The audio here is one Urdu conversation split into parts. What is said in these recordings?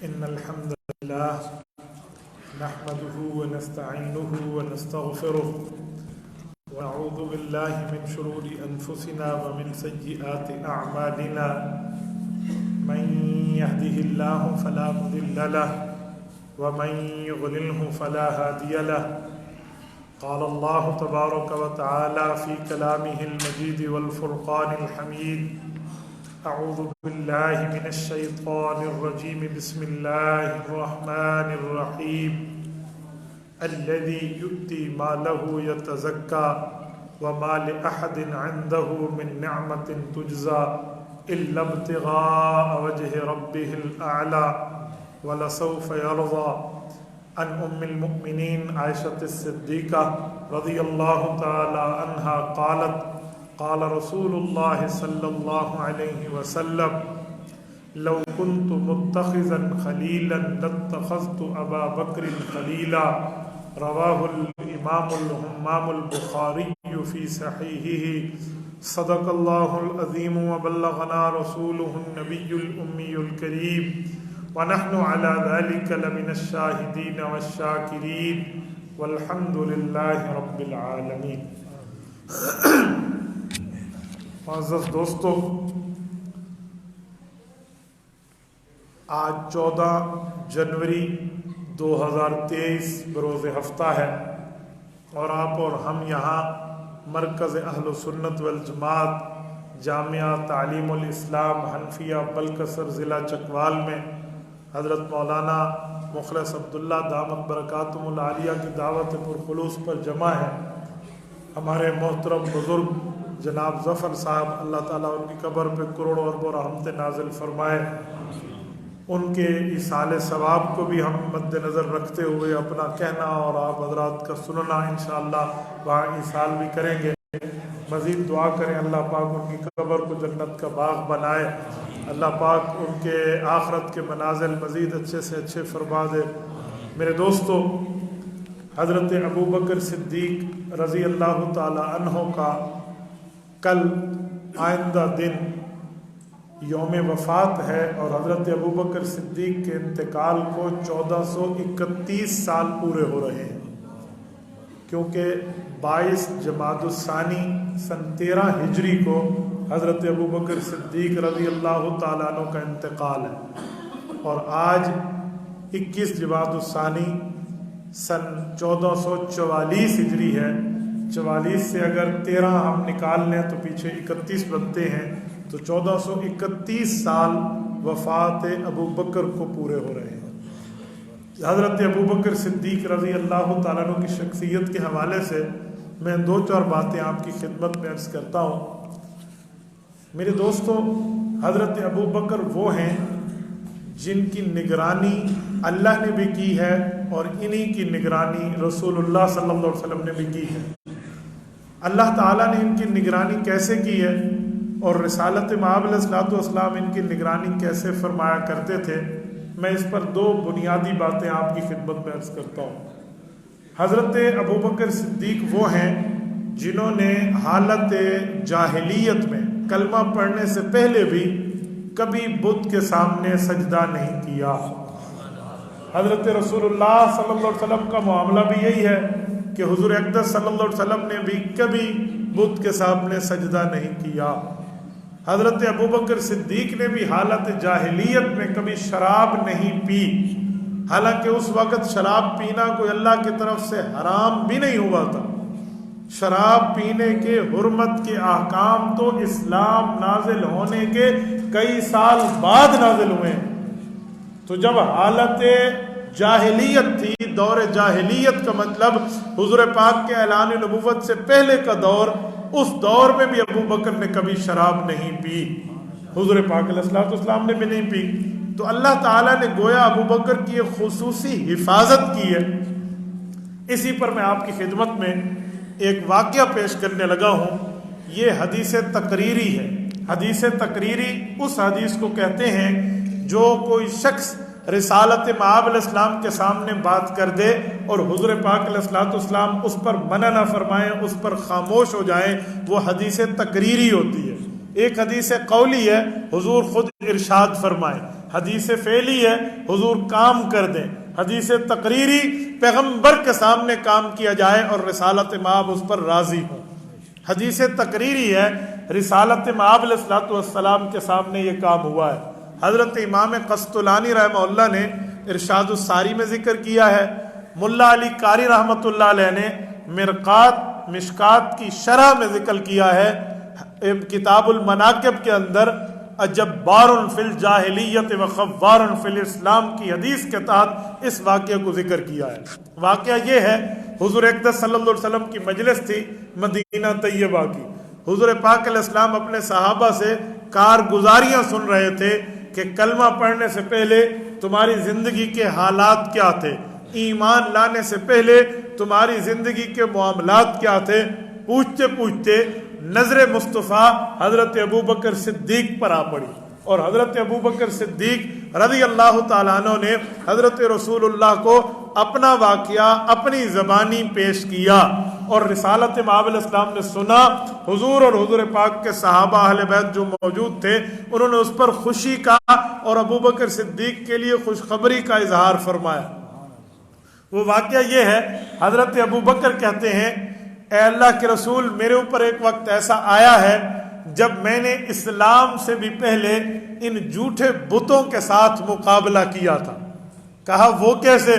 إن الحمد لله نحمده ونستعينه ونستغفره ونعوذ بالله من شرور أنفسنا ومن سيئات أعمالنا من يهده الله فلا مضل له ومن يضلله فلا هادي له قال الله تبارك وتعالى في كلامه المجيد والفرقان الحميد أعوذ بالله من الشيطان الرجيم بسم الله الرحمن الرحيم الذي يؤتي ماله يتزكى وما لأحد عنده من نعمة تجزى إلا ابتغاء وجه ربه الأعلى ولسوف يرضى عن أم المؤمنين عائشة الصديقة رضي الله تعالى عنها قالت قال رسول الله صلى الله عليه وسلم لو كنت متخذا خليلا لاتخذت أبا بكر خليلا رواه الإمام الهمام البخاري في صحيحه صدق الله العظيم وبلغنا رسوله النبي الأمي الكريم ونحن على ذلك لمن الشاهدين والشاكرين والحمد لله رب العالمين. معزز دوستو، آج 14 جنوری 2023 بروز ہفتہ ہے اور آپ اور ہم یہاں مرکز اہل سنت والجماعت جامعہ تعلیم الاسلام حنفیہ بلکسر ضلع چکوال میں حضرت مولانا مخلص عبداللہ دامت برکاتہم العالیہ کی دعوت پرخلوص پر جمع ہے. ہمارے محترم بزرگ جناب ظفر صاحب، اللہ تعالیٰ ان کی قبر پہ کروڑوں اربوں رحمت نازل فرمائے. ان کے ایصال ثواب کو بھی ہم مد نظر رکھتے ہوئے اپنا کہنا اور آپ حضرات کا سننا انشاءاللہ وہاں ایصال بھی کریں گے. مزید دعا کریں اللہ پاک ان کی قبر کو جنت کا باغ بنائے، اللہ پاک ان کے آخرت کے منازل مزید اچھے سے اچھے فرما دے. میرے دوستو، حضرت ابو بکر صدیق رضی اللہ تعالی عنہ کا کل آئندہ دن یوم وفات ہے اور حضرت ابو بکر صدیق کے انتقال کو 1431 سال پورے ہو رہے ہیں، کیونکہ 22 جمادی الثانی سن 13 ہجری کو حضرت ابو بکر صدیق رضی اللہ تعالیٰ عنہ کا انتقال ہے اور آج 21 جمادی الثانی سن 1444 ہجری ہے. 44 سے اگر 13 ہم نکال لیں تو پیچھے 31 بنتے ہیں، تو 1431 سال وفات ابو بکر کو پورے ہو رہے ہیں. حضرت ابو بکر صدیق رضی اللہ تعالیٰ عنہ کی شخصیت کے حوالے سے میں 2-4 باتیں آپ کی خدمت میں عرض کرتا ہوں. میرے دوستو، حضرت ابو بکر وہ ہیں جن کی نگرانی اللہ نے بھی کی ہے اور انہی کی نگرانی رسول اللہ صلی اللہ علیہ وسلم نے بھی کی ہے. اللہ تعالیٰ نے ان کی نگرانی کیسے کی ہے اور رسالت مآب علیہ الصلوۃ والسلام ان کی نگرانی کیسے فرمایا کرتے تھے، میں اس پر 2 بنیادی باتیں آپ کی خدمت میں عرض کرتا ہوں. حضرت ابو بکر صدیق وہ ہیں جنہوں نے حالت جاہلیت میں کلمہ پڑھنے سے پہلے بھی کبھی بت کے سامنے سجدہ نہیں کیا. حضرت رسول اللہ صلی اللہ علیہ وسلم کا معاملہ بھی یہی ہے کہ حضور اقدس صلی اللہ علیہ وسلم نے بھی کبھی بت کے سامنے سجدہ نہیں کیا. حضرت ابو بکر صدیق نے بھی حالت جاہلیت میں کبھی شراب نہیں پی، حالانکہ اس وقت شراب پینا کوئی اللہ کی طرف سے حرام بھی نہیں ہوا تھا. شراب پینے کے حرمت کے احکام تو اسلام نازل ہونے کے کئی سال بعد نازل ہوئے ہیں. تو جب حالت جاہلیت تھی، دور جاہلیت کا مطلب حضور پاک کے اعلان نبوت سے پہلے کا دور، اس دور میں بھی ابو بکر نے کبھی شراب نہیں پی، حضور پاک علیہ الصلوۃ والسلام نے بھی نہیں پی. تو اللہ تعالیٰ نے گویا ابو بکر کی ایک خصوصی حفاظت کی ہے. اسی پر میں آپ کی خدمت میں ایک واقعہ پیش کرنے لگا ہوں. یہ حدیث تقریری ہے. حدیث تقریری اس حدیث کو کہتے ہیں جو کوئی شخص رسالت مآب علیہ السلام کے سامنے بات کر دے اور حضور پاک علیہ الصلوۃ والسلام اس پر منع نہ فرمائیں، اس پر خاموش ہو جائیں، وہ حدیث تقریری ہوتی ہے. ایک حدیث قولی ہے، حضور خود ارشاد فرمائیں حدیث فعلی ہے حضور کام کر دیں، حدیث تقریری پیغمبر کے سامنے کام کیا جائے اور رسالت مآب اس پر راضی ہوں۔ حدیث تقریری ہے رسالت مآب علیہ الصلوۃ والسلام کے سامنے یہ کام ہوا ہے۔ حضرت امام قسطلانی رحمہ اللہ نے ارشاد الساری میں ذکر کیا ہے، ملا علی قاری رحمۃ اللہ علیہ نے مشکات کی شرح میں ذکر کیا ہے، کتاب المناقب کے اندر جبار فی الجاہلیت و خوار فی الاسلام کی حدیث کے تحت اس واقعے کو ذکر کیا ہے۔ واقعہ یہ ہے، حضور اقدس صلی اللہ علیہ وسلم کی مجلس تھی مدینہ طیبہ کی، حضور پاک علیہ السلام اپنے صحابہ سے کارگزاریاں سن رہے تھے کہ کلمہ پڑھنے سے پہلے تمہاری زندگی کے حالات کیا تھے، ایمان لانے سے پہلے تمہاری زندگی کے معاملات کیا تھے۔ پوچھتے پوچھتے نظر مصطفیٰ حضرت ابوبکر صدیق پر آ پڑی، اور حضرت ابوبکر صدیق رضی اللہ تعالیٰ عنہ نے حضرت رسول اللہ کو اپنا واقعہ اپنی زبانی پیش کیا، اور رسالت مآب علیہ السلام نے سنا۔ حضور اور حضور پاک کے صحابہ اہل بیت جو موجود تھے انہوں نے اس پر خوشی کا اور ابوبکر صدیق کے لیے خوشخبری کا اظہار فرمایا۔ وہ واقعہ یہ ہے، حضرت ابوبکر کہتے ہیں اے اللہ کے رسول، میرے اوپر ایک وقت ایسا آیا ہے جب میں نے اسلام سے بھی پہلے ان جھوٹے بتوں کے ساتھ مقابلہ کیا تھا۔ کہا وہ کیسے؟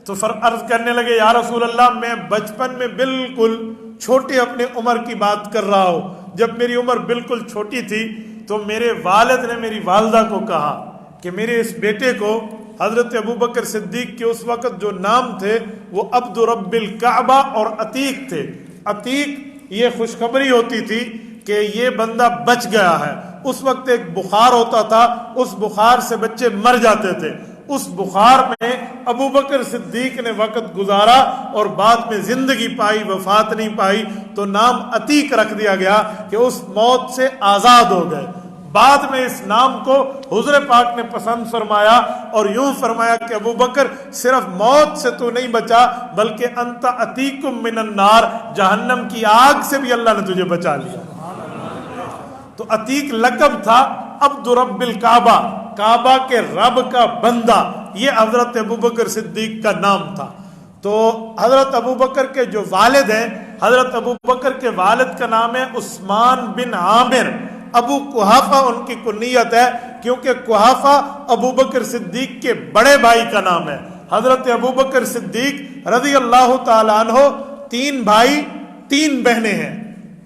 تو عرض کرنے لگے یا رسول اللہ، میں بچپن میں بالکل چھوٹی اپنی عمر کی بات کر رہا ہوں، جب میری عمر بالکل چھوٹی تھی تو میرے والد نے میری والدہ کو کہا کہ میرے اس بیٹے کو، حضرت ابوبکر صدیق کے اس وقت جو نام تھے وہ عبد رب الکعبہ اور عتیق تھے۔ عتیق یہ خوشخبری ہوتی تھی کہ یہ بندہ بچ گیا ہے۔ اس وقت ایک بخار ہوتا تھا، اس بخار سے بچے مر جاتے تھے، اس بخار میں ابوبکر صدیق نے وقت گزارا اور بعد میں زندگی پائی، وفات نہیں پائی، تو نام عتیق رکھ دیا گیا کہ اس موت سے آزاد ہو گئے۔ بعد میں اس نام کو حضور پاک نے پسند فرمایا اور یوں فرمایا کہ ابوبکر صرف موت سے تو نہیں بچا بلکہ انت عتیق من النار، جہنم کی آگ سے بھی اللہ نے تجھے بچا لیا۔ تو عتیق لقب تھا عبد رب الکعبہ، کعبہ کے رب کا بندہ، یہ حضرت ابوبکر صدیق کا نام تھا۔ تو حضرت ابوبکر کے جو والد ہیں، حضرت ابوبکر کے والد کا نام ہے عثمان بن عامر، ابو قحافہ ان کی کنیت ہے، کیونکہ قحافہ ابوبکر صدیق کے بڑے بھائی کا نام ہے۔ حضرت ابوبکر صدیق رضی اللہ تعالیٰ عنہ 3 بھائی 3 بہنیں ہیں۔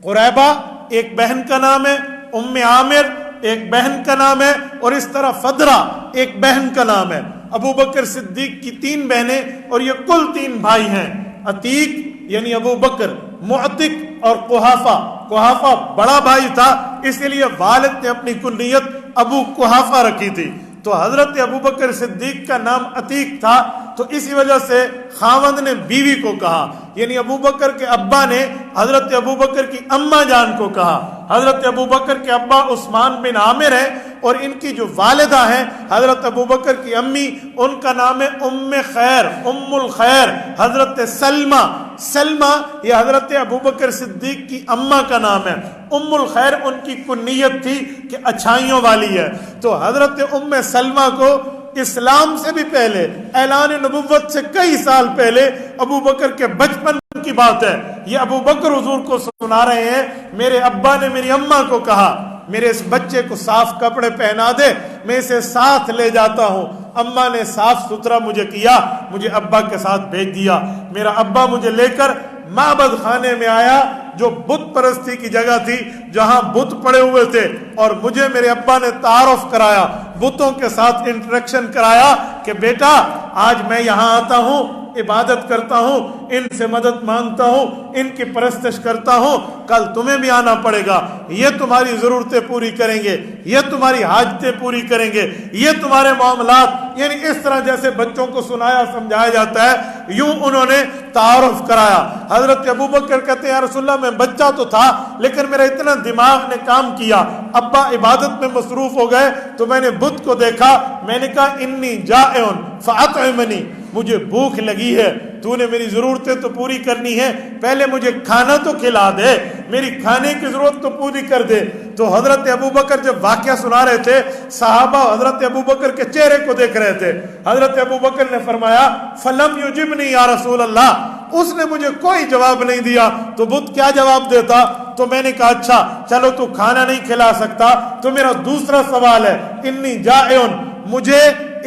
قریبہ ایک بہن کا نام ہے، ام عامر ایک بہن کا نام ہے، اور اس طرح فدرہ ایک بہن کا نام ہے۔ ابوبکر صدیق کی 3 بہنیں اور یہ کل 3 بھائی ہیں۔ عتیق یعنی ابوبکر، معتق اور قحافہ۔ قحافہ بڑا بھائی تھا، اس لیے والد نے اپنی کنیت ابو قحافہ رکھی تھی۔ تو حضرت ابوبکر صدیق کا نام عتیق تھا، تو اسی وجہ سے خاوند نے بیوی کو کہا، یعنی ابوبکر کے ابا نے حضرت ابوبکر کی اماں جان کو کہا۔ حضرت ابوبکر کے ابا عثمان بن عامر ہیں، اور ان کی جو والدہ ہیں حضرت ابوبکر کی امی، ان کا نام ہے ام خیر، ام الخیر، حضرت سلمہ۔ سلمہ یہ حضرت ابوبکر صدیق کی اماں کا نام ہے۔ ام الخیر ان کی کنیت تھی کہ اچھائیوں والی ہے۔ تو حضرت ام سلمہ کو اسلام سے بھی پہلے، اعلان نبوت سے کئی سال پہلے، ابوبکر کے بچپن کی بات ہے، یہ ابوبکر حضور کو سنا رہے ہیں، میرے ابا نے میری اماں کو کہا میرے اس بچے کو صاف کپڑے پہنا دے، میں اسے ساتھ لے جاتا ہوں۔ اماں نے صاف ستھرا مجھے کیا، مجھے ابا کے ساتھ بھیج دیا۔ میرا ابا مجھے لے کر معبد خانے میں آیا، جو بت پرستی کی جگہ تھی، جہاں بت پڑے ہوئے تھے، اور مجھے میرے ابا نے تعارف کرایا، بتوں کے ساتھ انٹریکشن کرایا کہ بیٹا آج میں یہاں آتا ہوں، عبادت کرتا ہوں، ان سے مدد مانگتا ہوں، ان کی پرستش کرتا ہوں، کل تمہیں بھی آنا پڑے گا، یہ تمہاری ضرورتیں پوری کریں گے، یہ تمہاری حاجتیں پوری کریں گے، یہ تمہارے معاملات، یعنی اس طرح جیسے بچوں کو سنایا سمجھایا جاتا ہے، یوں انہوں نے تعارف کرایا۔ حضرت ابوبکر کہتے ہیں یا رسول اللہ، میں بچہ تو تھا لیکن میرا اتنا دماغ نے کام کیا، ابا عبادت میں مصروف ہو گئے تو میں نے بت کو دیکھا، میں نے کہا انی جائع فاطعمنی، مجھے بھوک لگی ہے، تو نے میری ضرورتیں تو پوری کرنی ہے، پہلے مجھے کھانا تو کھلا دے، میری کھانے کی ضرورت تو پوری کر دے۔ تو حضرت ابوبکر جب واقعہ سنا رہے تھے، صحابہ حضرت ابوبکر کے چہرے کو دیکھ رہے تھے۔ حضرت ابوبکر نے فرمایا فلم یجبنی یا رسول اللہ، اس نے مجھے کوئی جواب نہیں دیا، تو بت کیا جواب دیتا؟ تو میں نے کہا اچھا چلو تو کھانا نہیں کھلا سکتا تو میرا دوسرا سوال ہے، انی جائعن، مجھے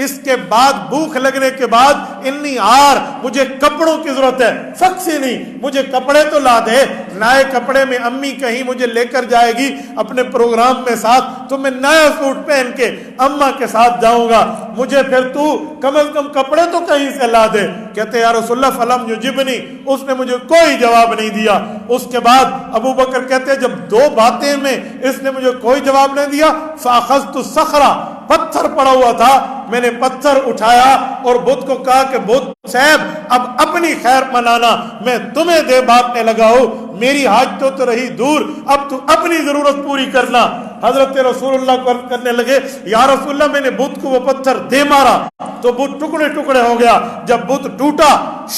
اس کے بعد بھوک لگنے کے بعد انی عار، مجھے کپڑوں کی ضرورت ہے، فکسی نہیں، مجھے کپڑے تو لا دے، نئے کپڑے میں امی کہیں مجھے لے کر جائے گی اپنے پروگرام میں ساتھ تو میں نیا سوٹ پہن کے اماں کے ساتھ جاؤں گا، مجھے پھر تو کم از کم کپڑے تو کہیں سے لا دے۔ کہتے یا رسول اللہ فلم یجبنی، اس نے مجھے کوئی جواب نہیں دیا۔ اس کے بعد ابو بکر کہتے جب دو باتیں میں اس نے مجھے کوئی جواب نہیں دیا، فاخذت الصخرہ، پتھر پڑا ہوا تھا، میں نے پتھر اٹھایا اور بت کو کہا کہ بت صاحب اب اپنی خیر منانا، میں تمہیں دے بانٹنے لگا ہوں، میری حاجتوں تو رہی دور، اب تو اپنی ضرورت پوری کرنا۔ حضرت رسول اللہ کو کرنے لگے یا رسول اللہ میں نے بت کو وہ پتھر دے مارا تو بت ٹکڑے ٹکڑے ہو گیا، جب بت ٹوٹا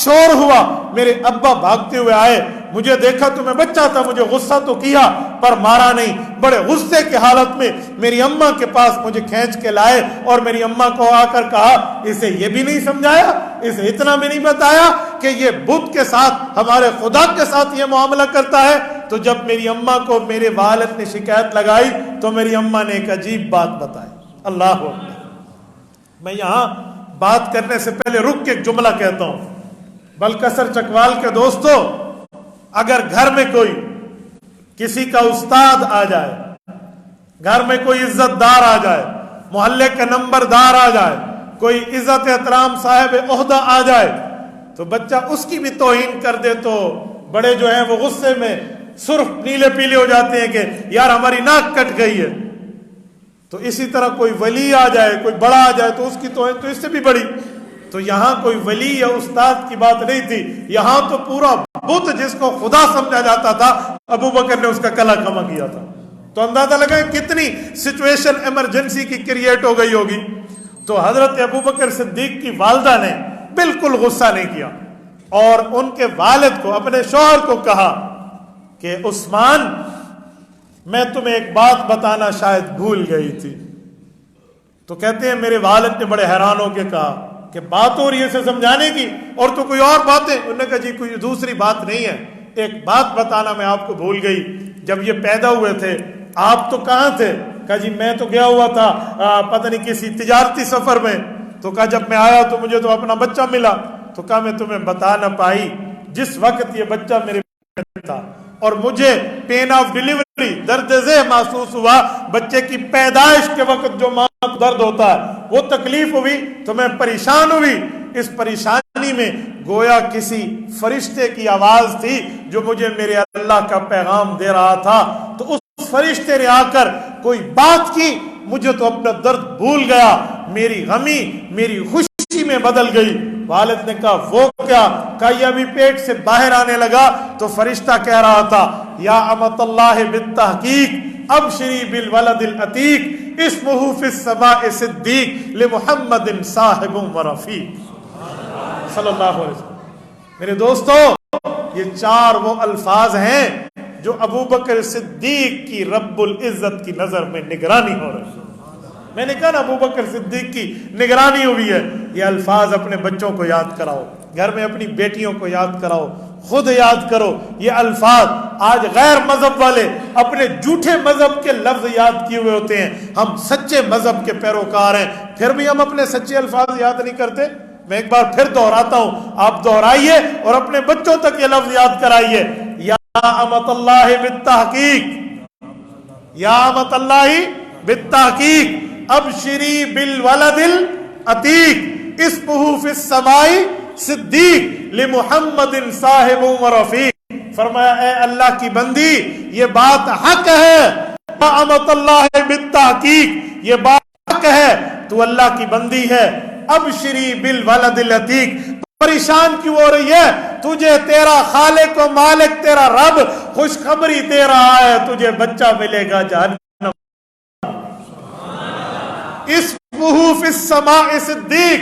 شور ہوا، میرے ابا بھاگتے ہوئے آئے، مجھے دیکھا تو میں بچہ تھا، مجھے غصہ تو کیا پر مارا نہیں، بڑے غصے کے حالت میں میری اماں کے پاس مجھے کھینچ کے لائے اور میری اماں کو آ کر کہا اسے یہ بھی نہیں سمجھایا، اسے اتنا بھی نہیں بتایا کہ یہ بت کے ساتھ ہمارے خدا کے ساتھ یہ معاملہ کرتا ہے۔ تو جب میری اماں کو میرے والد نے شکایت لگائی تو میری اماں نے ایک عجیب بات بتائی۔ اللہ اکبر۔ میں یہاں بات کرنے سے پہلے رک کے ایک جملہ کہتا ہوں، بلکسر چکوال کے دوستو، اگر گھر میں کوئی کسی کا استاد آ جائے، گھر میں کوئی عزت دار آ جائے، محلے کا نمبردار آ جائے، کوئی عزت احترام صاحب عہدہ آ جائے تو بچہ اس کی بھی توہین کر دے تو بڑے جو ہیں وہ غصے میں سرخ نیلے پیلے ہو جاتے ہیں کہ یار ہماری ناک کٹ گئی ہے۔ تو اسی طرح کوئی ولی آ جائے، کوئی بڑا آ جائے تو اس کی توہین تو اس سے بھی بڑی۔ تو یہاں کوئی ولی یا استاد کی بات نہیں تھی، یہاں تو پورا بت جس کو خدا سمجھا جاتا تھا ابو بکر نے اس کا کلا کما کیا تھا۔ تو اندازہ لگائیں کتنی سچویشن ایمرجنسی کی کریٹ ہو گئی ہوگی۔ تو حضرت ابو بکر صدیق کی والدہ نے بالکل غصہ نہیں کیا اور ان کے والد کو، اپنے شوہر کو کہا کہ عثمان میں تمہیں ایک بات بتانا شاید بھول گئی تھی۔ تو کہتے ہیں میرے والد نے بڑے حیران ہو کے کہا کہ بات ہو رہی ہے اسے سمجھانے کی اور تو کوئی اور باتیں؟ انہوں نے کہا جی کوئی دوسری بات نہیں ہے، ایک بات بتانا میں آپ کو بھول گئی، جب یہ پیدا ہوئے تھے آپ تو کہاں تھے؟ کہا جی میں تو گیا ہوا تھا پتہ نہیں کسی تجارتی سفر میں۔ تو کہا جب میں آیا تو مجھے تو اپنا بچہ ملا۔ تو کہا میں تمہیں بتا نہ پائی، جس وقت یہ بچہ میرے تھا اور مجھے پین آف ڈیلیوری، درد ذہ محسوس ہوا، بچے کی پیدائش کے وقت جو ماں کو درد ہوتا ہے وہ تکلیف ہوئی تو میں پریشان ہوئی۔ اس پریشانی میں گویا کسی فرشتے کی آواز تھی جو مجھے میرے اللہ کا پیغام دے رہا تھا، تو اس فرشتے نے آ کر کوئی بات کی، مجھے تو اپنا درد بھول گیا، میری غمی میری خوشی میں بدل گئی۔ والد نے کہا وہ کیا؟ کہا یہ ابھی پیٹ سے باہر آنے لگا تو فرشتہ کہہ رہا تھا یا امت اللہ بالتحقیق ابشری بالولد العتیق اسمہ فی السماء صدیق لمحمد صاحب و رفیق صلی اللہ علیہ وسلم۔ میرے دوستو یہ چار وہ الفاظ ہیں جو ابو بکر صدیق کی رب العزت کی نظر میں نگرانی ہو رہی ہے۔ میں نے کہا نا ابو بکر صدیق کی نگرانی ہوئی ہے۔ یہ الفاظ اپنے بچوں کو یاد کراؤ، گھر میں اپنی بیٹیوں کو یاد کراؤ، خود یاد کرو یہ الفاظ۔ آج غیر مذہب والے اپنے جھوٹے مذہب کے لفظ یاد کیے ہوئے ہوتے ہیں، ہم سچے مذہب کے پیروکار ہیں پھر بھی ہم اپنے سچے الفاظ یاد نہیں کرتے۔ میں ایک بار پھر دہراتا ہوں، آپ دہرائیے اور اپنے بچوں تک یہ لفظ یاد کرائیے، یا امت اللہ بالتحقیق، یا امت اللہ بالتحقیق ابشری بالولد العتیق اسمہ فی السماء صدیق لمحمد صاحب و رفیق۔ فرمایا اے اللہ کی بندی یہ بات حق ہے، یا امت اللہ بالتحقیق یہ بات حق ہے، تو اللہ کی بندی ہے، ابشری بالولد العتیق پریشان کیوں ہو رہی ہے؟ تجھے تیرا خالق و مالک تیرا رب خوشخبری دے رہا ہے، تجھے بچہ ملے گا جہنم۔ اسمہ فی السماء صدیق،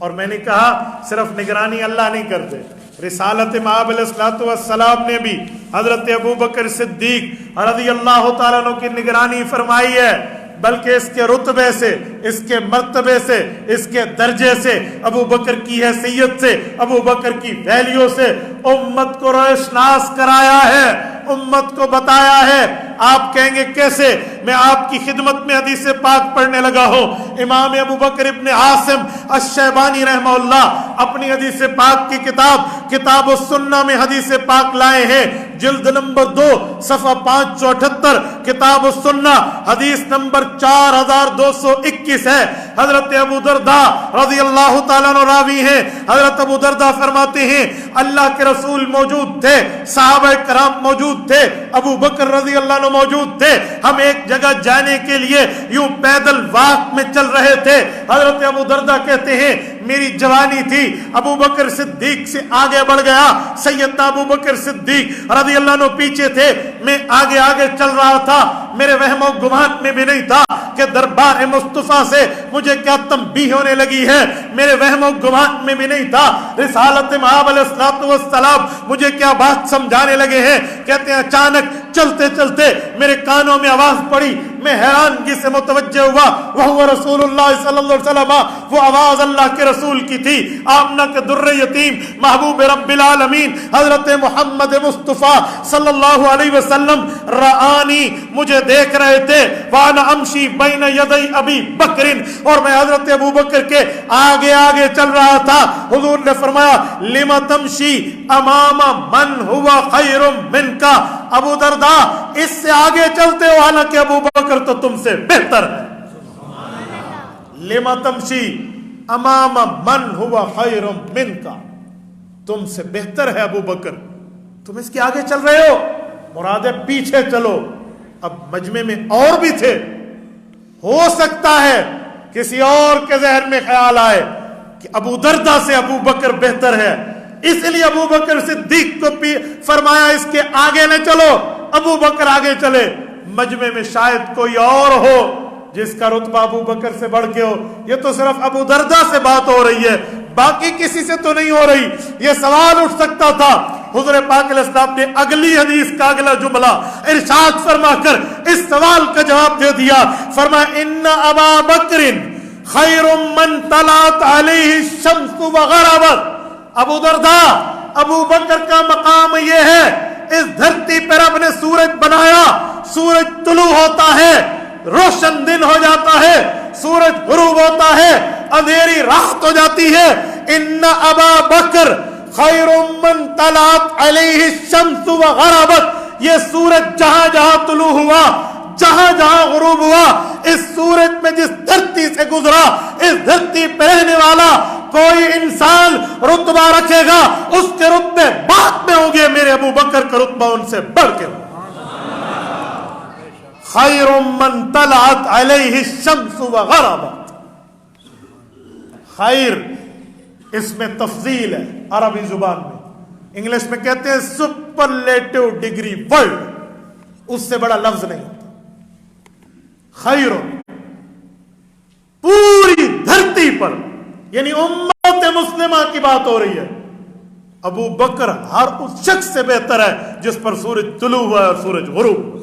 اور میں نے کہا صرف نگرانی اللہ نہیں کرتے، رسالت مآب علیہ السلام نے بھی حضرت ابو بکر صدیق رضی اللہ تعالیٰ عنہ کی نگرانی فرمائی ہے، بلکہ اس کے رتبے سے، اس کے مرتبے سے، اس کے درجے سے، ابو بکر کی حیثیت سے، ابو بکر کی ویلیو سے امت کو روشناس کرایا ہے، امت کو بتایا ہے۔ آپ کہیں گے کیسے؟ میں آپ کی خدمت میں حدیث پاک پڑھنے لگا ہوں۔ امام ابو بکر ابن عاصم الشیبانی رحمہ اللہ اپنی حدیث پاک کی کتاب السنہ میں حدیث پاک لائے ہیں، جلد نمبر 2 صفحہ 578، کتاب السنہ حدیث نمبر 4221 ہے۔ حضرت ابو درداء رضی اللہ تعالیٰ عنہ راوی ہیں۔ حضرت ابو درداء فرماتے ہیں اللہ کے رسول موجود تھے، صحابہ کرام موجود تھے، ابو بکر رضی اللہ عنہ موجود تھے، ہم ایک جگہ جانے کے لیے یوں پیدل واک میں چل رہے تھے۔ حضرت ابو درداء کہتے ہیں میری جوانی تھی، ابو بکر صدیق سے آگے بڑھ گیا، سیدنا ابو بکر صدیق رضی اللہ عنہ پیچھے تھے، میں آگے آگے چل رہا تھا، میرے وہم و گمان میں بھی نہیں تھا کہ دربار مصطفیٰ سے مجھے کیا تنبیہ ہونے لگی ہے، میرے وہم و گمان میں بھی نہیں تھا رسالت مآب علیہ السلام مجھے کیا بات سمجھانے لگے ہیں۔ کہتے ہیں اچانک چلتے چلتے میرے کانوں میں آواز پڑی، میں حیرانگی سے متوجہ ہوا، وہ رسول اللہ صلی اللہ علیہ وسلم، وہ آواز اللہ کے رسول کی تھی، آمنہ کے در یتیم محبوب رب العالمین حضرت محمد مصطفیٰ صلی اللہ علیہ وسلم رآنی، مجھے دیکھ رہے تھے، وانا امشی بین یدی ابی بکر، اور میں حضرت ابو بکر کے آگے آگے چل رہا تھا۔ حضور نے فرمایا لما تمشی امام من ہوا خیر منکا، ابو درداء اس سے آگے چلتے ہو حالانکہ ابو بکر تو تم سے بہتر ہے۔ لما تمشی امام من ہوا خیر منکا، تم سے بہتر ہے ابو بکر، تم اس کے آگے چل رہے ہو، مراد ہے پیچھے چلو۔ اب مجمع میں اور بھی تھے، ہو سکتا ہے کسی اور کے ذہن میں خیال آئے کہ ابو درداء سے ابو بکر بہتر ہے، اس لیے ابو بکر صدیق کو فرمایا اس کے آگے نہ چلو، ابو بکر آگے چلے۔ مجمع میں شاید کوئی اور ہو جس کا رتبہ ابو بکر سے بڑھ کے ہو، یہ تو صرف ابو درداء سے بات ہو رہی ہے، باقی کسی سے تو نہیں ہو رہی۔ یہ سوال اٹھ سکتا تھا، حضور پاک علیہ السلام نے اگلی حدیث کا اگلا جملہ ارشاد فرما کر اس سوال کا جواب دے دیا، فرمایا ان ابا بکر خیر من طلعت علیہ الشمس وغربت۔ ابو درداء، ابو بکر کا مقام یہ ہے، اس دھرتی پر رب نے سورج بنایا، سورج طلوع ہوتا ہے، روشن دن ہو جاتا ہے، سورج غروب ہوتا ہے، اندھیری رات ہو جاتی ہے۔ ان ابا بکر خیر من طلعت علیہ الشمس وغربت، یہ سورج جہاں جہاں طلوع ہوا، جہاں جہاں غروب ہوا، اس سورج میں جس دھرتی سے گزرا، اس دھرتی پہ رہنے والا کوئی انسان رتبہ رکھے گا، اس کے رتبے بعد میں ہوں گے، میرے ابو بکر کا رتبہ ان سے بڑھ کے ہوگا۔ خیر من طلعت علیہ الشمس وغربت، خیر اس میں تفضیل ہے عربی زبان میں، انگلش میں کہتے ہیں سپرلیٹو ڈگری ورڈ، اس سے بڑا لفظ نہیں ہوتا۔ خیر پوری دھرتی پر، یعنی امت مسلمہ کی بات ہو رہی ہے، ابو بکر ہر اس شخص سے بہتر ہے جس پر سورج طلوع ہوا ہے اور سورج غروب۔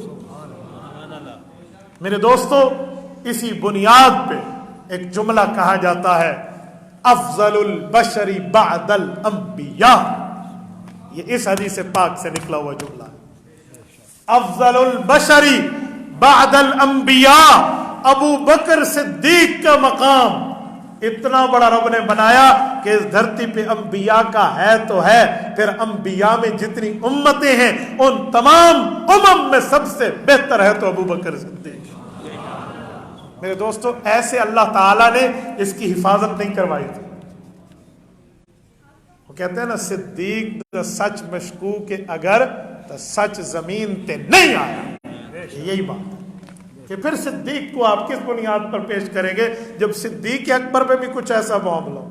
میرے دوستو، اسی بنیاد پہ ایک جملہ کہا جاتا ہے افضل البشر بعد الانبیاء، یہ اس حدیث پاک سے نکلا ہوا جملہ ہے۔ افضل البشر بعد الانبیاء، ابو بکر صدیق کا مقام اتنا بڑا رب نے بنایا کہ اس دھرتی پہ انبیاء کا ہے تو ہے، پھر انبیاء میں جتنی امتیں ہیں ان تمام امم میں سب سے بہتر ہے تو ابو بکر صدیق۔ میرے دوستو، ایسے اللہ تعالیٰ نے اس کی حفاظت نہیں کروائی تھی۔ وہ کہتے ہیں نا صدیق سچ مشکوک اگر تو سچ زمین تے نہیں آیا، یہی بات ہے کہ پھر صدیق کو آپ کس بنیاد پر پیش کریں گے جب صدیق اکبر پہ بھی کچھ ایسا معاملہ ہو۔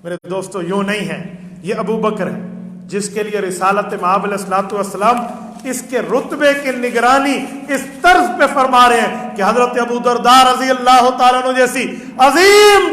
میرے دوستو، یوں نہیں ہے، یہ ابو بکر ہے جس کے لیے رسالت مآب علیہ السلام اس کے رتبے کی نگرانی اس طرز پہ فرما رہے ہیں کہ حضرت ابو درداء رضی اللہ تعالیٰ عنہ جیسی عظیم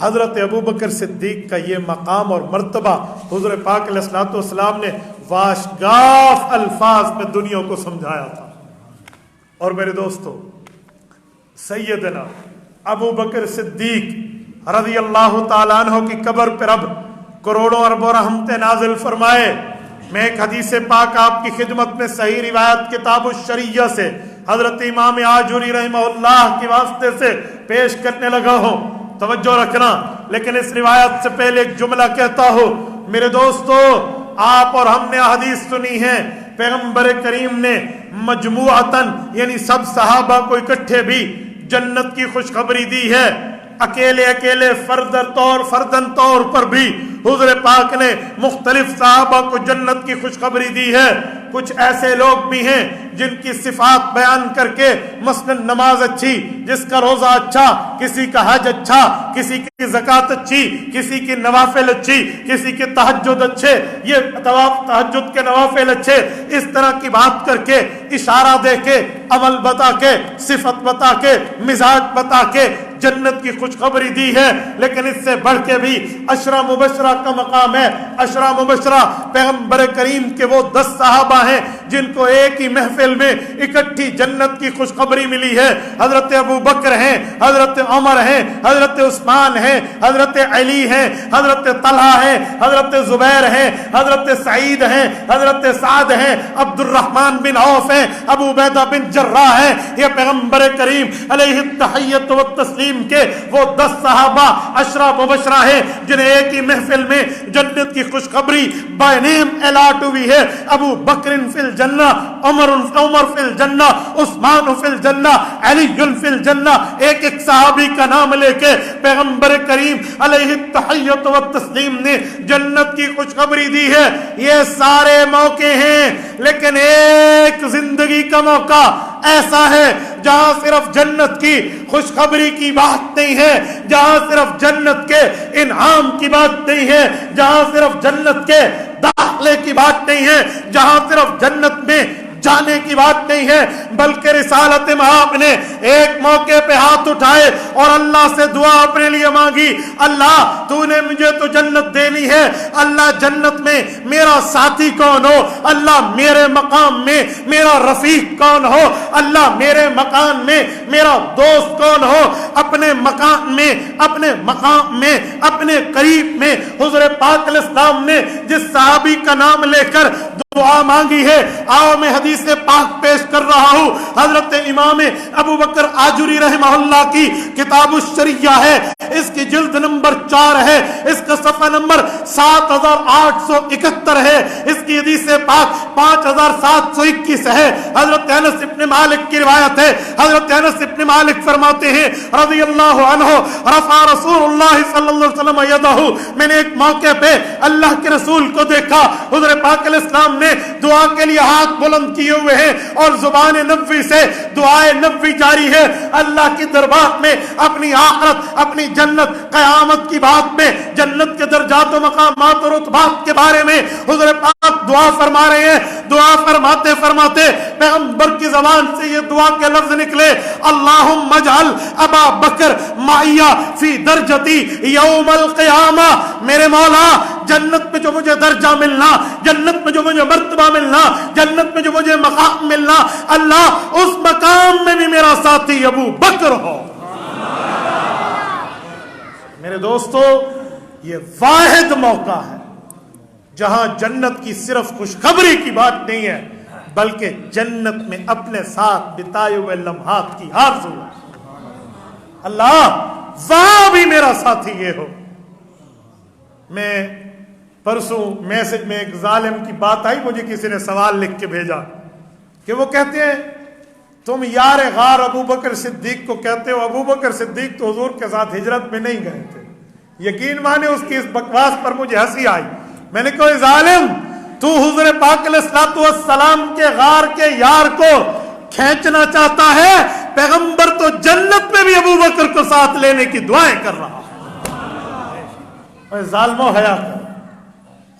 حضرت ابو بکر صدیق کا یہ مقام اور مرتبہ حضور پاک علیہ الصلوۃ والسلام نے واشگاف الفاظ میں دنیا کو سمجھایا تھا۔ اور میرے دوستو، سیدنا ابو بکر صدیق رضی اللہ تعالیٰ عنہ کی قبر پر اب کروڑوں اربوں رحمتیں نازل فرمائے۔ میں ایک حدیث پاک آپ کی خدمت میں صحیح روایت کتاب الشریعہ سے حضرت امام آجوری رحمہ اللہ کے واسطے سے پیش کرنے لگا ہوں، توجہ رکھنا۔ لیکن اس روایت سے پہلے ایک جملہ کہتا ہوں، میرے دوستو، آپ اور ہم نے حدیث سنی ہے، پیغمبر کریم نے مجموعتاً یعنی سب صحابہ کو اکٹھے بھی جنت کی خوشخبری دی ہے، اکیلے اکیلے فردن طور پر بھی حضور پاک نے مختلف صحابہ کو جنت کی خوشخبری دی ہے۔ کچھ ایسے لوگ بھی ہیں جن کی صفات بیان کر کے مثلا نماز اچھی، جس کا روزہ اچھا، کسی کا حج اچھا، کسی کی زکوٰۃ اچھی، کسی کی نوافل اچھی، کسی کے تہجد اچھے، یہ تہجد کے نوافل اچھے، اس طرح کی بات کر کے اشارہ دے کے عمل بتا کے صفت بتا کے مزاج بتا کے جنت کی خوشخبری دی ہے۔ لیکن اس سے بڑھ کے بھی عشرہ مبشرہ کا مقام ہے۔ عشرہ مبشرہ پیغمبر کریم کے وہ 10 صحابہ ہیں جن کو ایک ہی محفل میں اکٹھی جنت کی خوشخبری ملی ہے۔ حضرت ابو بکر ہیں، حضرت عمر ہیں، حضرت عثمان ہیں، حضرت علی ہیں، حضرت طلحہ ہیں، حضرت زبیر ہیں، حضرت سعید ہیں، حضرت سعد ہیں، عبد الرحمن بن عوف ہیں، ابو عبیدہ بن جراح ہیں۔ یہ پیغمبر کریم علیہ التحیۃ والتسلیم کے وہ 10 صحابہ عشرہ مبشرہ ہیں جنہیں ایک ہی محفل میں جنت کی خوشخبری بائی نیم الاٹ ہوئی ہے۔ ابو بکر فی الجنہ، عمر فی الجنہ، عثمان فی الجنہ، علی فی الجنہ، ایک ایک صحابی کا نام لے کے پیغمبر کریم علیہ التحیۃ والتسلیم نے جنت کی خوشخبری دی ہے۔ یہ سارے موقع ہیں، لیکن ایک زندگی کا موقع ایسا ہے جہاں صرف جنت کی خوشخبری کی بات نہیں ہے، جہاں صرف جنت کے انعام کی بات نہیں ہے، جہاں صرف جنت کے داخلے کی بات نہیں ہے، جہاں صرف جنت میں جانے کی بات نہیں ہے، بلکہ رسالت مآب نے ایک موقع پہ ہاتھ اٹھائے اور اللہ سے دعا اپنے لیے مانگی، اللہ تو نے مجھے تو جنت دینی ہے، اللہ جنت میں میرا ساتھی کون ہو، اللہ میرے مقام میں میرا رفیق کون ہو، اللہ میرے مکان میں میرا دوست کون ہو۔ اپنے مکان میں، اپنے مقام میں، اپنے قریب میں حضور پاک علیہ السلام نے جس صحابی کا نام لے کر دعا مانگی ہے، آؤ میں حدیث پاک پیش کر رہا ہوں۔ حضرت امام ابو بکر آجوری رحمہ اللہ کی کتاب الشریعہ ہے، اس کی جلد نمبر 4 ہے، اس کا صفحہ نمبر 7871 ہے، اس کی حدیث پاک 5721 ہے۔ حضرت انس ابن مالک کی روایت ہے، حضرت انس ابن مالک فرماتے ہیں رضی اللہ عنہ، رفع رسول اللہ صلی اللہ علیہ وسلم یدہ، میں نے ایک موقع پہ اللہ کے رسول کو دیکھا، حضور پاک علیہ السلام نے دعا کے لیے ہاتھ بلند کیے ہوئے ہیں اور زبان نبوی سے دعائے نبوی جاری ہے، اللہ کی دربار میں اپنی آخرت، اپنی جنت، قیامت کی بات میں، جنت کے درجات و مقامات اور رتبات کے بارے میں حضور پاک دعا فرما رہے ہیں۔ دعا فرماتے فرماتے پیغمبر کی زبان سے یہ دعا کے لفظ نکلے، اللہم اجعل ابا بکر معیہ فی درجتی یوم القیامہ، میرے مولا جنت میں جو مجھے درجہ ملنا، جنت میں جو مجھے مرتبہ ملنا، جنت میں جو مجھے مقام ملنا، اللہ اس مقام میں بھی میرا ساتھی ابو بکر ہو۔ میرے دوستو، یہ واحد موقع ہے جہاں جنت کی صرف خوشخبری کی بات نہیں ہے، بلکہ جنت میں اپنے ساتھ بتائے ہوئے لمحات کی آرزو ہے۔ اللہ وہاں بھی میرا ساتھی یہ ہو۔ میں پرسوں میسج میں ایک ظالم کی بات آئی، مجھے کسی نے سوال لکھ کے بھیجا کہ وہ کہتے ہیں تم یار غار ابو بکر صدیق کو کہتے ہو، ابو بکر صدیق تو حضور کے ساتھ ہجرت میں نہیں گئے تھے۔ یقین مانے اس کی اس بکواس پر مجھے ہنسی آئی۔ میں نے کہا ظالم، تو حضور پاک علیہ الصلوۃ والسلام کے غار کے یار کو کھینچنا چاہتا ہے، پیغمبر تو جنت میں بھی ابو بکر کو ساتھ لینے کی دعائیں کر رہا ہے۔ ظالمو حیا کر،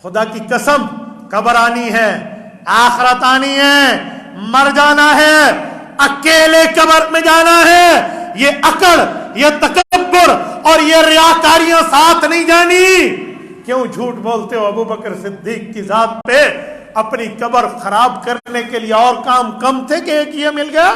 خدا کی قسم، قبر آنی ہے، آخرت آنی ہے، مر جانا ہے، اکیلے قبر میں جانا ہے۔ یہ اکڑ، یہ تکبر اور یہ ریاکاریاں ساتھ نہیں جانی؟ کیوں جھوٹ بولتے ہو ابو بکر صدیق کی ذات پہ؟ اپنی قبر خراب کرنے کے لیے اور کام کم تھے کہ ایک یہ مل گیا؟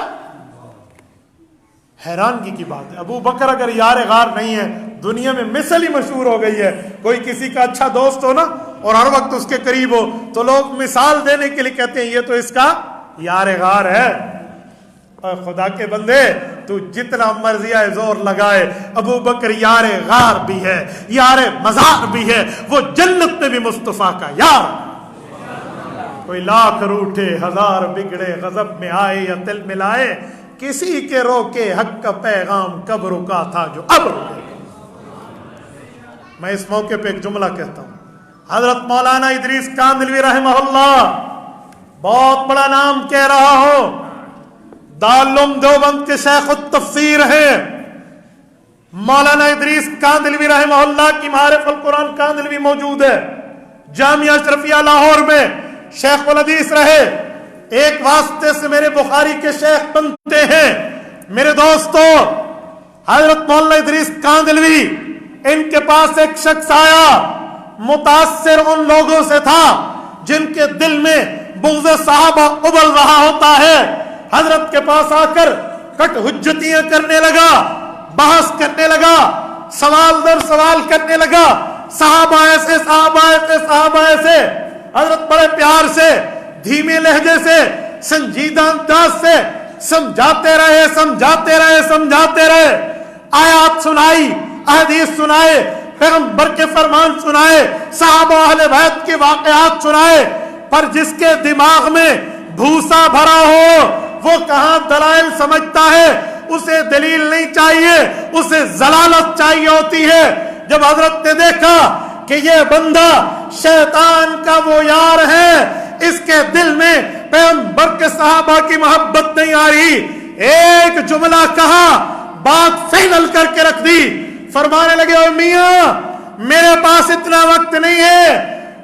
حیرانگی کی بات ہے، ابو بکر اگر یار غار نہیں ہے، دنیا میں مثل ہی مشہور ہو گئی ہے، کوئی کسی کا اچھا دوست ہو نا اور ہر وقت اس کے قریب ہو تو لوگ مثال دینے کے لیے کہتے ہیں یہ تو اس کا یار غار ہے۔ اور خدا کے بندے، تو جتنا مرضی ہے زور لگائے، ابو بکر یار غار بھی ہے، یار مزار بھی ہے، وہ جنت میں بھی مصطفیٰ کا یار۔ کوئی لاکھ روٹھے ہزار بگڑے، غضب میں آئے یا دل ملائے، کسی کے روکے حق کا پیغام کب رکا تھا جو اب رکے۔ میں اس موقع پہ ایک جملہ کہتا ہوں، حضرت مولانا ادریس کاندھلوی رحمہ اللہ، بہت بڑا نام کہہ رہا ہوں، دارالعلوم دیوبند کے شیخ التفسیر ہیں، مولانا ادریس کاندھلوی رحمہ اللہ کی معارف القرآن کاندھلوی موجود ہے، جامعہ اشرفیہ لاہور میں شیخ الحدیث رہے، ایک واسطے سے میرے بخاری کے شیخ بنتے ہیں۔ میرے دوستو، حضرت مولانا ادریس کاندھلوی، ان کے پاس ایک شخص آیا، متاثر ان لوگوں سے تھا جن کے دل میں بغض صحابہ ابل رہا ہوتا ہے، حضرت کے پاس آ کر کٹ حجتیاں کرنے لگا، بحث کرنے لگا، سوال در سوال کرنے لگا، صحابہ ایسے، صحابہ ایسے، صحابہ ایسے۔ حضرت بڑے پیار سے، دھیمے لہجے سے، سنجیدہ انداز سے سمجھاتے رہے، سمجھاتے رہے، سمجھاتے رہے، آیات سنائی، احادیث سنائے، پیغمبر کے فرمان سنائے، صحابہ اہل بیت کے واقعات سنائے، پر جس کے دماغ میں بھوسا بھرا ہو وہ کہاں دلائل سمجھتا ہے؟ اسے دلیل نہیں چاہیے، اسے ضلالت چاہیے ہوتی ہے۔ جب حضرت نے دیکھا کہ یہ بندہ شیطان کا وہ یار ہے، اس کے دل میں پیغمبر کے صحابہ کی محبت نہیں آ رہی، ایک جملہ کہا، بات فائنل کر کے رکھ دی، فرمانے لگے، او میاں میرے پاس اتنا وقت نہیں ہے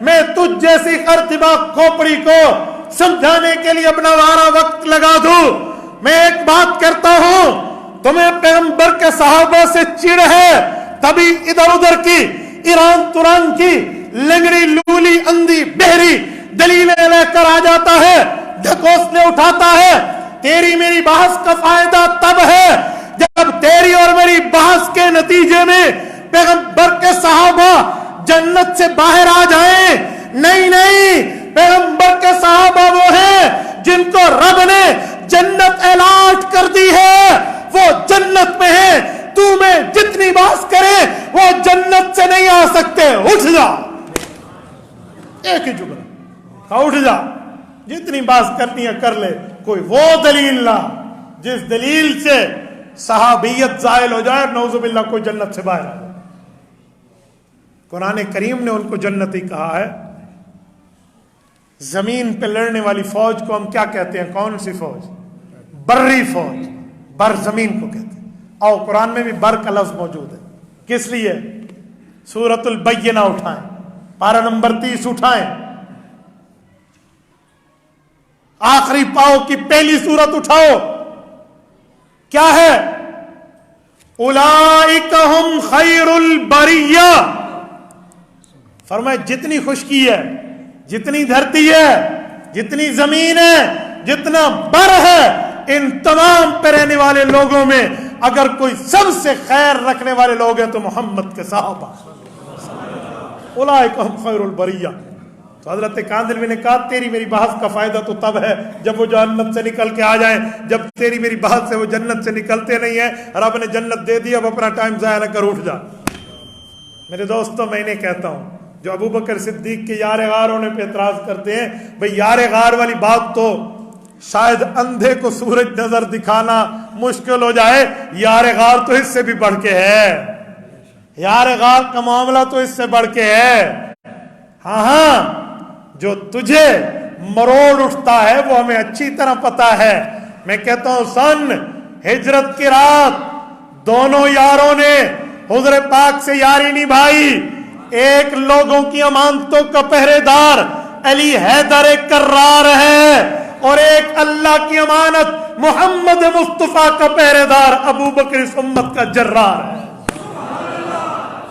میں تجھ جیسی ارتبا کھوپڑی کو سمجھانے کے لیے اپنا وارا وقت لگا دوں۔ میں ایک بات کرتا ہوں، تمہیں پیغمبر کے صحابہ سے چڑ ہے، تبھی ادھر ادھر کی ایران توران کی لنگڑی لولی اندھی بہری دلیلیں لے کر آ جاتا ہے، ڈھکوسلے اٹھاتا ہے۔ تیری میری بحث کا فائدہ تب ہے جب تیری اور میری بحث کے نتیجے میں پیغمبر کے صحابہ جنت سے باہر آ جائیں۔ نہیں نہیں، پیغمبر کے صحابہ وہ ہیں جن کو رب نے جنت الاٹ کر دی ہے، وہ جنت میں ہیں، تو میں جتنی بحث کرے وہ جنت سے نہیں آ سکتے۔ اٹھ جا، ایک ہی جملہ، اٹھ جا، جتنی بات کرنی ہے کر لے، کوئی وہ دلیل لا جس دلیل سے صحابیت زائل ہو جائے، نعوذ باللہ کوئی جنت سے باہر آ جائے۔ قرآن کریم نے ان کو جنتی کہا ہے۔ زمین پہ لڑنے والی فوج کو ہم کیا کہتے ہیں؟ کون سی فوج؟ بری فوج، بر زمین کو کہتے ہیں۔ اور قرآن میں بھی بر کا لفظ موجود ہے، کس لیے؟ سورۃ البینہ اٹھائیں، پارہ نمبر 30 اٹھائیں، آخری پاؤ کی پہلی سورت اٹھاؤ، کیا ہے؟ اولئک ہم خیر البریہ۔ فرمائے جتنی خشکی ہے، جتنی دھرتی ہے، جتنی زمین ہے، جتنا بر ہے، ان تمام پہ رہنے والے لوگوں میں اگر کوئی سب سے خیر رکھنے والے لوگ ہیں تو محمد کے صحابہ، اولئک ہم خیر البریہ۔ تو حضرت کاندھلوی نے کہا تیری میری بحث کا فائدہ تو تب ہے جب وہ جنت سے نکل کے آ جائیں، جب تیری میری بحث سے وہ جنت سے نکلتے نہیں ہیں، رب نے جنت دے دی، اب اپنا ٹائم ضائع نہ کر، اٹھ جا۔ میرے دوستوں، میں انہیں کہتا ہوں جو ابو بکر صدیق کے یار غار ہونے پہ اعتراض کرتے ہیں، بھئی یار غار والی بات تو شاید اندھے کو سورج نظر دکھانا مشکل ہو جائے، یار غار تو اس سے بھی بڑھ کے ہے، یار غار کا معاملہ تو اس سے بڑھ کے ہے۔ ہاں ہاں، جو تجھے مروڑ اٹھتا ہے وہ ہمیں اچھی طرح پتا ہے۔ میں کہتا ہوں سن ہجرت کی رات دونوں یاروں نے حضور پاک سے یاری نبھائی، ایک لوگوں کی امانتوں کا پہرے دار علی حیدر کرار ہے اور ایک اللہ کی امانت محمد مصطفیٰ کا پہرے دار ابو بکر اس امت کا جرار ہے۔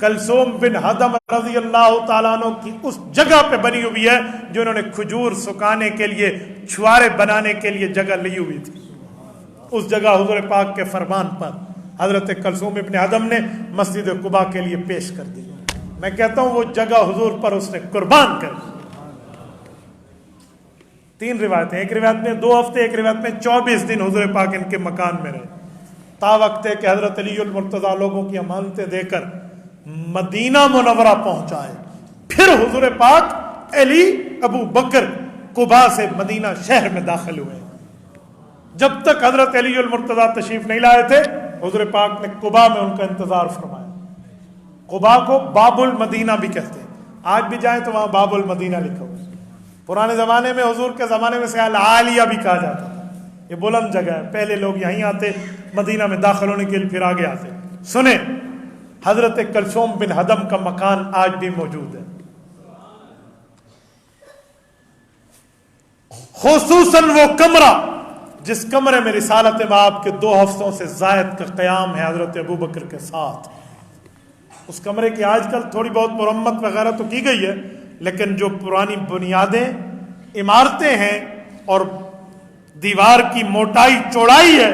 کلثوم بن ہدم رضی اللہ تعالیٰ عنہ کی اس جگہ پہ بنی ہوئی ہے جو انہوں نے کھجور سکھانے کے لیے، چھوارے بنانے کے لیے جگہ لی ہوئی تھی. اس جگہ حضور پاک کے فرمان پر حضرت کلثوم ابن ہدم نے مسجد قباء کے لیے پیش کر دی. میں کہتا ہوں وہ جگہ حضور پر اس نے قربان کر دی. 3 روایتیں، ایک روایت میں 2 ہفتے، ایک روایت میں 24 دن حضور پاک ان کے مکان میں رہے، تا وقت ہے کہ حضرت علی المرتضیٰ لوگوں کی امانتیں دے کر مدینہ منورہ پہنچائے. پھر حضور پاک علی ابو بکر قباء سے مدینہ شہر میں داخل ہوئے. جب تک حضرت علی المرتضیٰ تشریف نہیں لائے تھے حضور پاک نے قباء میں ان کا انتظار فرمایا. قباء کو باب المدینہ بھی کہتے ہیں، آج بھی جائیں تو وہاں باب المدینہ لکھا ہوا ہے. پرانے زمانے میں حضور کے زمانے میں سے العالیہ بھی کہا جاتا تھا. یہ بلند جگہ ہے، پہلے لوگ یہیں آتے، مدینہ میں داخل ہونے کے لیے پھر آگے آتے. سنیں، حضرت کلثوم بن ہدم کا مکان آج بھی موجود ہے. خصوصاً وہ کمرہ جس کمرے میں رسالت مآب کے 2 ہفتوں سے زائد کا قیام ہے حضرت ابو بکر کے ساتھ. اس کمرے کی آج کل تھوڑی بہت مرمت وغیرہ تو کی گئی ہے، لیکن جو پرانی بنیادیں، عمارتیں ہیں اور دیوار کی موٹائی چوڑائی ہے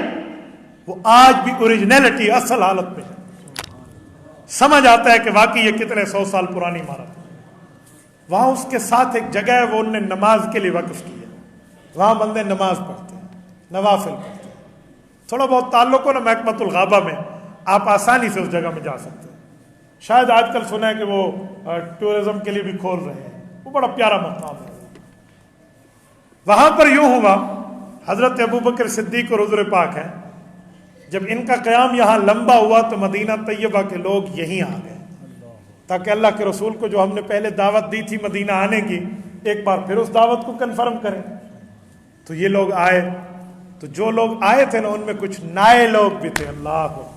وہ آج بھی اوریجنلٹی، اصل حالت میں ہے. سمجھ آتا ہے کہ واقعی یہ کتنے 100 سال پرانی عمارت ہے. وہاں اس کے ساتھ ایک جگہ ہے، وہ انہوں نے نماز کے لیے وقف کی ہے. وہاں بندے نماز پڑھتے ہیں، نوافل پڑھتے ہیں. تھوڑا بہت تعلق ہو نا محکمۃ الغابہ میں، آپ آسانی سے اس جگہ میں جا سکتے ہیں. شاید آج کل سنا ہے کہ وہ ٹورزم کے لیے بھی کھول رہے ہیں. وہ بڑا پیارا مقام ہے. وہاں پر یوں ہوا، حضرت ابو بکر صدیق اور حضور پاک ہیں، جب ان کا قیام یہاں لمبا ہوا تو مدینہ طیبہ کے لوگ یہیں آ گئے تاکہ اللہ کے رسول کو جو ہم نے پہلے دعوت دی تھی مدینہ آنے کی، ایک بار پھر اس دعوت کو کنفرم کریں. تو یہ لوگ آئے. تو جو لوگ آئے تھے نا ان میں کچھ نئے لوگ بھی تھے. اللہ کو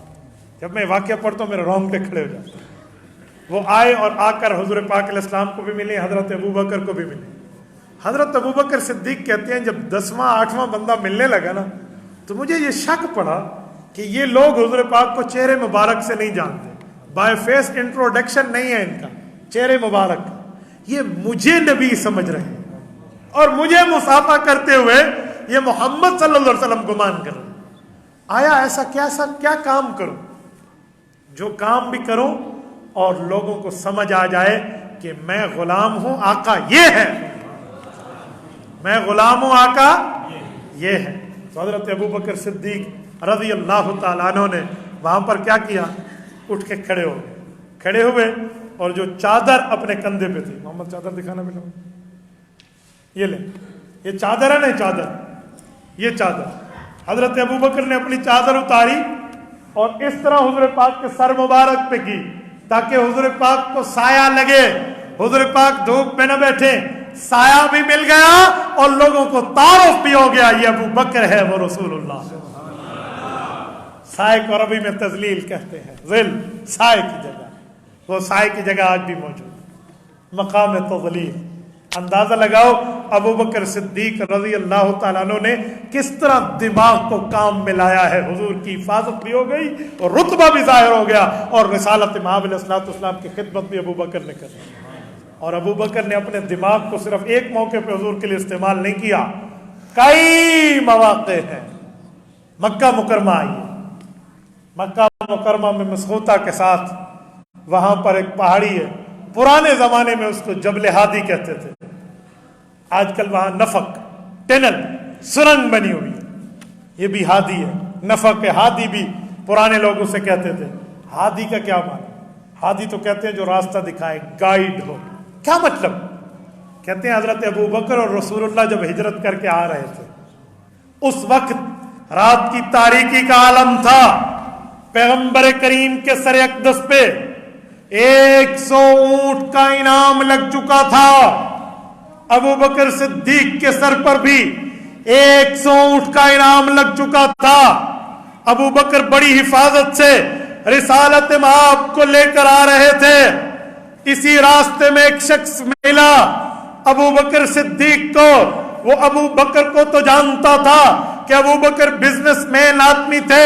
جب میں واقعہ پڑھتا ہوں میرے رونگٹے کھڑے ہو جاتے ہیں. وہ آئے اور آ کر حضور پاک علیہ السلام کو بھی ملے، حضرت ابو بکر کو بھی ملے. حضرت ابو بکر صدیق کہتے ہیں جب 10واں 8واں بندہ ملنے لگا نا تو مجھے یہ شک پڑا کہ یہ لوگ حضور پاک کو چہرے مبارک سے نہیں جانتے، بائی فیس انٹروڈکشن نہیں ہے ان کا چہرے مبارک کا. یہ مجھے نبی سمجھ رہے ہیں اور مجھے مصافحہ کرتے ہوئے یہ محمد صلی اللہ علیہ وسلم گمان کر رہے ہیں. آیا ایسا کیا کام کروں جو کام بھی کروں اور لوگوں کو سمجھ آ جائے کہ میں غلام ہوں، آقا یہ ہے، میں غلام ہوں، آقا یہ ہے. تو حضرت ابو بکر صدیق رضی اللہ تعالیٰ عنہ نے وہاں پر کیا کیا، اٹھ کے کھڑے ہوئے اور جو چادر اپنے کندھے پہ تھی، محمد چادر دکھانا بھی لوگ، یہ لیں، یہ چادر ہے نا، چادر، یہ چادر حضرت ابو بکر نے اپنی چادر اتاری اور اس طرح حضور پاک کے سر مبارک پہ کی تاکہ حضور پاک کو سایہ لگے، حضور پاک دھوپ میں نہ بیٹھے. سایہ بھی مل گیا اور لوگوں کو تعارف بھی ہو گیا یہ ابو بکر ہے، وہ رسول اللہ. سائے کو عربی میں تذلیل کہتے ہیں، ذل، سائے کی جگہ. وہ سائے کی جگہ آج بھی موجود ہے، مقام تذلیل. اندازہ لگاؤ ابو بکر صدیق رضی اللہ تعالیٰ عنہ نے کس طرح دماغ کو کام میں لایا ہے. حضور کی حفاظت بھی ہو گئی اور رتبہ بھی ظاہر ہو گیا اور رسالت مآب علیہ الصلوۃ والسلام کی خدمت بھی ابو بکر نے کر دی. اور ابو بکر نے اپنے دماغ کو صرف ایک موقع پہ حضور کے لیے استعمال نہیں کیا، کئی مواقع ہیں. مکہ مکرمہ آئی، مکہ مکرمہ میں مسغوطہ کے ساتھ وہاں پر ایک پہاڑی ہے، پرانے زمانے میں اس کو جبل ہادی کہتے تھے. آج کل وہاں نفق، ٹنل، سرنگ بنی ہوئی ہے، یہ بھی ہادی ہے. نفق ہے، ہادی بھی پرانے لوگ اسے کہتے تھے. ہادی کا کیا معنی؟ ہادی تو کہتے ہیں جو راستہ دکھائے، گائیڈ ہو. کیا مطلب؟ کہتے ہیں حضرت ابو بکر اور رسول اللہ جب ہجرت کر کے آ رہے تھے اس وقت رات کی تاریکی کا عالم تھا. پیغمبر کریم کے سر اقدس پہ 100 اونٹ کا انعام لگ چکا تھا. ابو بکر صدیق کے سر پر بھی 100 اونٹ کا انعام لگ چکا تھا. ابو بکر بڑی حفاظت سے رسالت مآب کو لے کر آ رہے تھے. اسی راستے میں ایک شخص ملا ابو بکر صدیق کو. وہ ابو بکر کو تو جانتا تھا کہ ابو بکر بزنس مین آدمی تھے،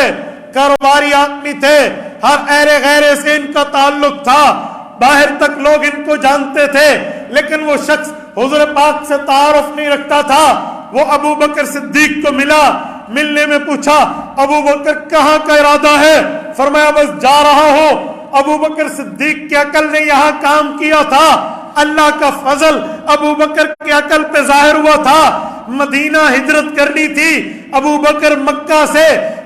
کاروباری آدمی تھے, ہر ایرے غیرے سے ان کا تعلق تھا, باہر تک لوگ ان کو جانتے تھے, لیکن وہ شخص حضور پاک سے تعارف نہیں رکھتا تھا. وہ ابو بکر صدیق کو ملا, ملنے میں پوچھا ابو بکر کہاں کا ارادہ ہے؟ فرمایا بس جا رہا ہوں. ابو بکر صدیق کی عقل نے یہاں کام کیا تھا, اللہ کا فضل ابو بکر کی عقل پہ ظاہر ہوا تھا. مدینہ ہجرت کرنی تھی, ابو بکر مکہ سے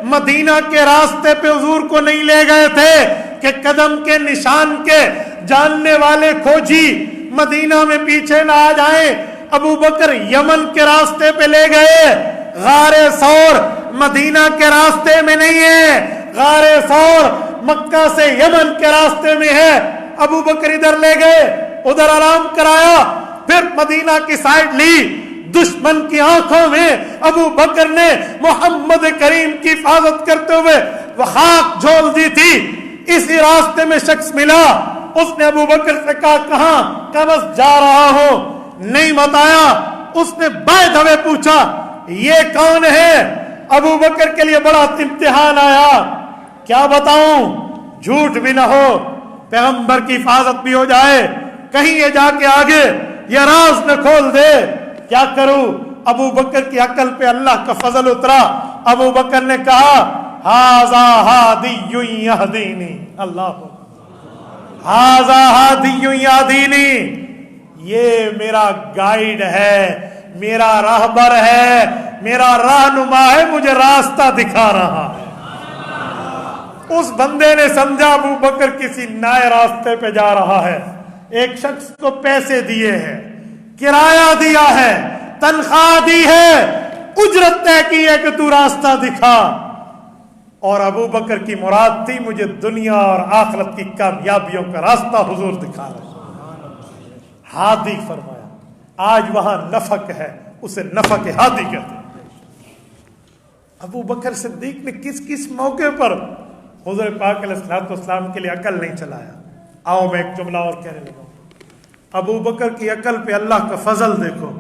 مدینہ کے راستے پہ حضور کو نہیں لے گئے تھے کہ قدم کے نشان کے جاننے والے کھوجی مدینہ میں پیچھے نہ آ جائیں. ابو بکر یمن کے راستے پہ لے گئے. غار ثور مدینہ کے راستے میں نہیں ہے, غار ثور مکہ سے یمن کے راستے میں ہے. ابو بکر ادھر لے گئے, ادھر آرام کرایا, پھر مدینہ کی سائڈ لی. دشمن کی آنکھوں میں ابو بکر نے محمد کریم کی حفاظت کرتے ہوئے وہ خاک جھول دی تھی. اسی راستے میں شخص ملا, اس نے ابو بکر سے کہا کہاں؟ کہ بس جا رہا ہوں. نہیں بتایا. اس نے بائیں دھوے پوچھا یہ کون ہے؟ ابو بکر کے لیے بڑا امتحان آیا, کیا بتاؤں, جھوٹ بھی نہ ہو, پیغمبر کی حفاظت بھی ہو جائے, کہیں یہ جا کے آگے یہ راز نہ کھول دے. کیا کروں؟ ابو بکر کی عقل پہ اللہ کا فضل اترا. ابو بکر نے کہا ھذا ھادی یہدینی, اللہ ھذا ھادی یہدینی, یہ میرا گائیڈ ہے, میرا راہبر ہے, میرا رہنما ہے, مجھے راستہ دکھا رہا ہے. اس بندے نے سمجھا ابو بکر کسی نئے راستے پہ جا رہا ہے. ایک شخص کو پیسے دیے ہیں, کرایہ دیا ہے, تنخواہ دی ہے, اجرت طے کی ہے کہ تو راستہ دکھا. اور ابو بکر کی مراد تھی مجھے دنیا اور آخرت کی کامیابیوں کا راستہ حضور دکھا رہے. ہادی فرمایا. آج وہاں نفق ہے, اسے نفق ہادی کہتے ہیں. ابو بکر صدیق نے کس کس موقع پر حضور پاک علیہ الصلوۃ والسلام کے لیے عقل نہیں چلایا. آؤ میں ایک جملہ اور کہنے لگا. ابو بکر کی عقل پہ اللہ کا فضل دیکھو.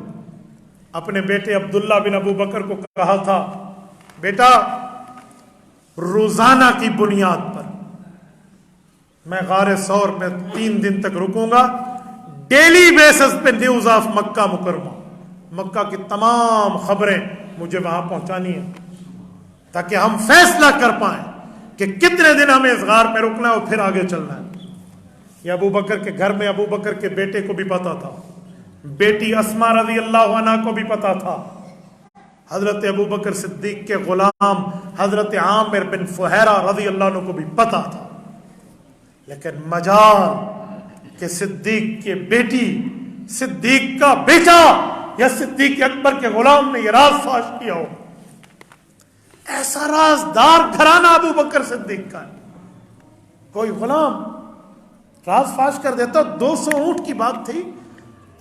اپنے بیٹے عبداللہ بن ابو بکر کو کہا تھا بیٹا روزانہ کی بنیاد پر میں غار ثور میں 3 دن تک رکوں گا, ڈیلی بیسس پہ نیوز آف مکہ مکرمہ, مکہ کی تمام خبریں مجھے وہاں پہنچانی ہیں تاکہ ہم فیصلہ کر پائیں کہ کتنے دن ہمیں اس غار میں رکنا ہے اور پھر آگے چلنا ہے. یہ ابو بکر کے گھر میں ابو بکر کے بیٹے کو بھی پتا تھا, بیٹی اسما رضی اللہ عنہ کو بھی پتا تھا, حضرت ابو بکر صدیق کے غلام حضرت عامر بن فہیرہ رضی اللہ عنہ کو بھی پتا تھا. لیکن مجال کہ صدیق کی بیٹی, صدیق کا بیٹا یا صدیق اکبر کے غلام نے یہ راز فاش کیا ہو. ایسا رازدار گھرانہ ابو بکر صدیق کا ہے. کوئی غلام راز فاش کر دیتا. 200 اونٹ کی بات تھی,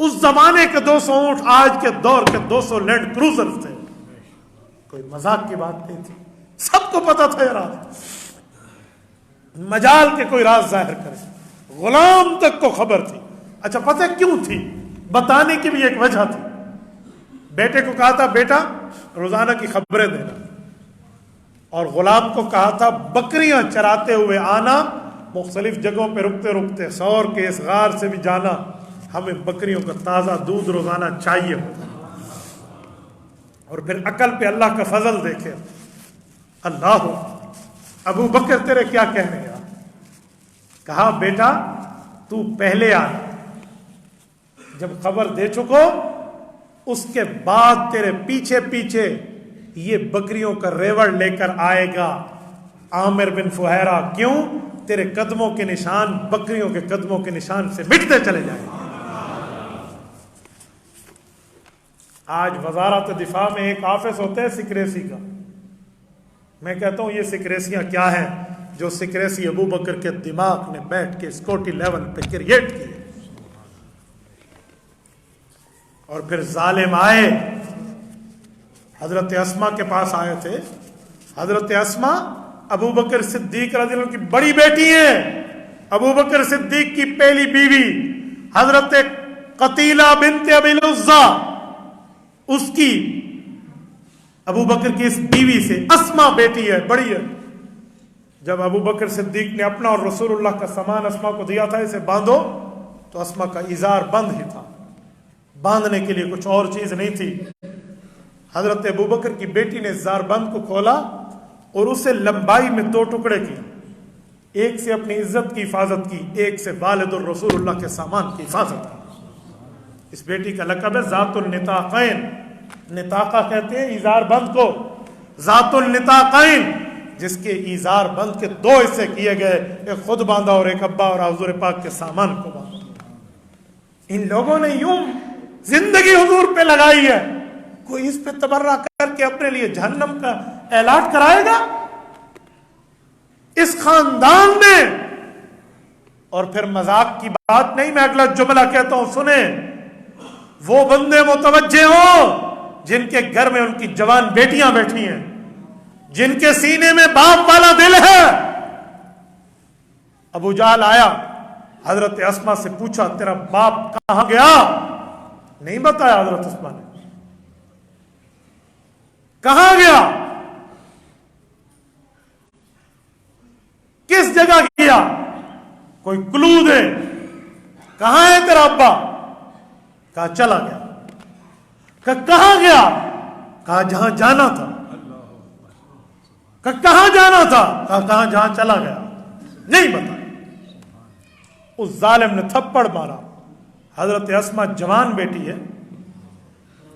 اس زمانے کے 200 اونٹ آج کے دور کے 200 لینڈ کروزر تھے. کوئی مذاق کی بات نہیں تھی, سب کو پتا تھا یہ راز. مجال کے کوئی راز ظاہر کرے, غلام تک کو خبر تھی. اچھا پتہ کیوں تھی؟ بتانے کی بھی ایک وجہ تھی. بیٹے کو کہا تھا بیٹا روزانہ کی خبریں دینا, اور غلام کو کہا تھا بکریاں چراتے ہوئے آنا, مختلف جگہوں پہ رکتے رکتے ثور کے اس غار سے بھی جانا, ہمیں بکریوں کا تازہ دودھ روزانہ چاہیے ہوتا. اور پھر عقل پہ اللہ کا فضل دیکھے. اللہ ابو بکر تیرے کیا کہنے ہیں؟ کہا بیٹا تو پہلے آ, جب خبر دے چکو اس کے بعد تیرے پیچھے پیچھے یہ بکریوں کا ریوڑ لے کر آئے گا عامر بن فہیرہ. کیوں؟ تیرے قدموں کے نشان بکریوں کے قدموں کے نشان سے مٹتے چلے جائیں. آج وزارت دفاع میں ایک آفس ہوتا ہے سیکریسی کا. میں کہتا ہوں یہ سیکریسیاں کیا ہیں جو سیکریسی ابو بکر کے دماغ نے بیٹھ کے سکوٹی لیول پہ کریٹ کی. اور پھر ظالم آئے, حضرت اسما کے پاس آئے تھے. حضرت اسما ابو بکر صدیق رضی اللہ عنہ کی بڑی بیٹی ہیں, ابو بکر صدیق کی پہلی بیوی حضرت قتیلہ بنت ابی العزا, اس کی ابو بکر کی اس بیوی سے اسما بیٹی ہے, بڑی ہے. جب ابو بکر صدیق نے اپنا اور رسول اللہ کا سامان اسما کو دیا تھا اسے باندھو، تو اسما کا ازار بند ہی تھا، باندھنے کے لیے کچھ اور چیز نہیں تھی۔ حضرت ابو بکر کی بیٹی نے ازار بند کو کھولا اور اسے لمبائی میں 2 ٹکڑے کیے، ایک سے اپنی عزت کی حفاظت کی، ایک سے والد الرسول اللہ کے سامان کی حفاظت کی۔ اس بیٹی کا لقب ہے ذات النطاقین، نطاقہ کہتے ہیں ازار بند کو، ذات النطاقین، جس کے ازار بند کے 2 حصے کیے گئے، ایک خود باندھا اور ایک ابا اور حضور پاک کے سامان کو باندھا۔ ان لوگوں نے یوں زندگی حضور پہ لگائی ہے، کوئی اس پہ تبرہ کر کے اپنے لیے جہنم کا اعلان کرائے گا؟ اس خاندان نے، اور پھر مذاق کی بات نہیں، میں اگلا جملہ کہتا ہوں سنیں، وہ بندے متوجہ ہوں جن کے گھر میں ان کی جوان بیٹیاں بیٹھی ہیں، جن کے سینے میں باپ والا دل ہے۔ ابو جہل آیا، حضرت اسما سے پوچھا تیرا باپ کہاں گیا؟ نہیں بتایا حضرت اسما نے، کہاں گیا، کس جگہ گیا، کوئی کلو دے، کہاں ہے تیرا ابا؟ کہا چلا گیا۔ کہا کہاں گیا؟ کہا جہاں جانا تھا۔ کہا کہاں جانا تھا؟ کہا کہاں جہاں چلا گیا، نہیں بتایا۔ اس ظالم نے تھپڑ مارا۔ حضرت اسما جوان بیٹی ہے،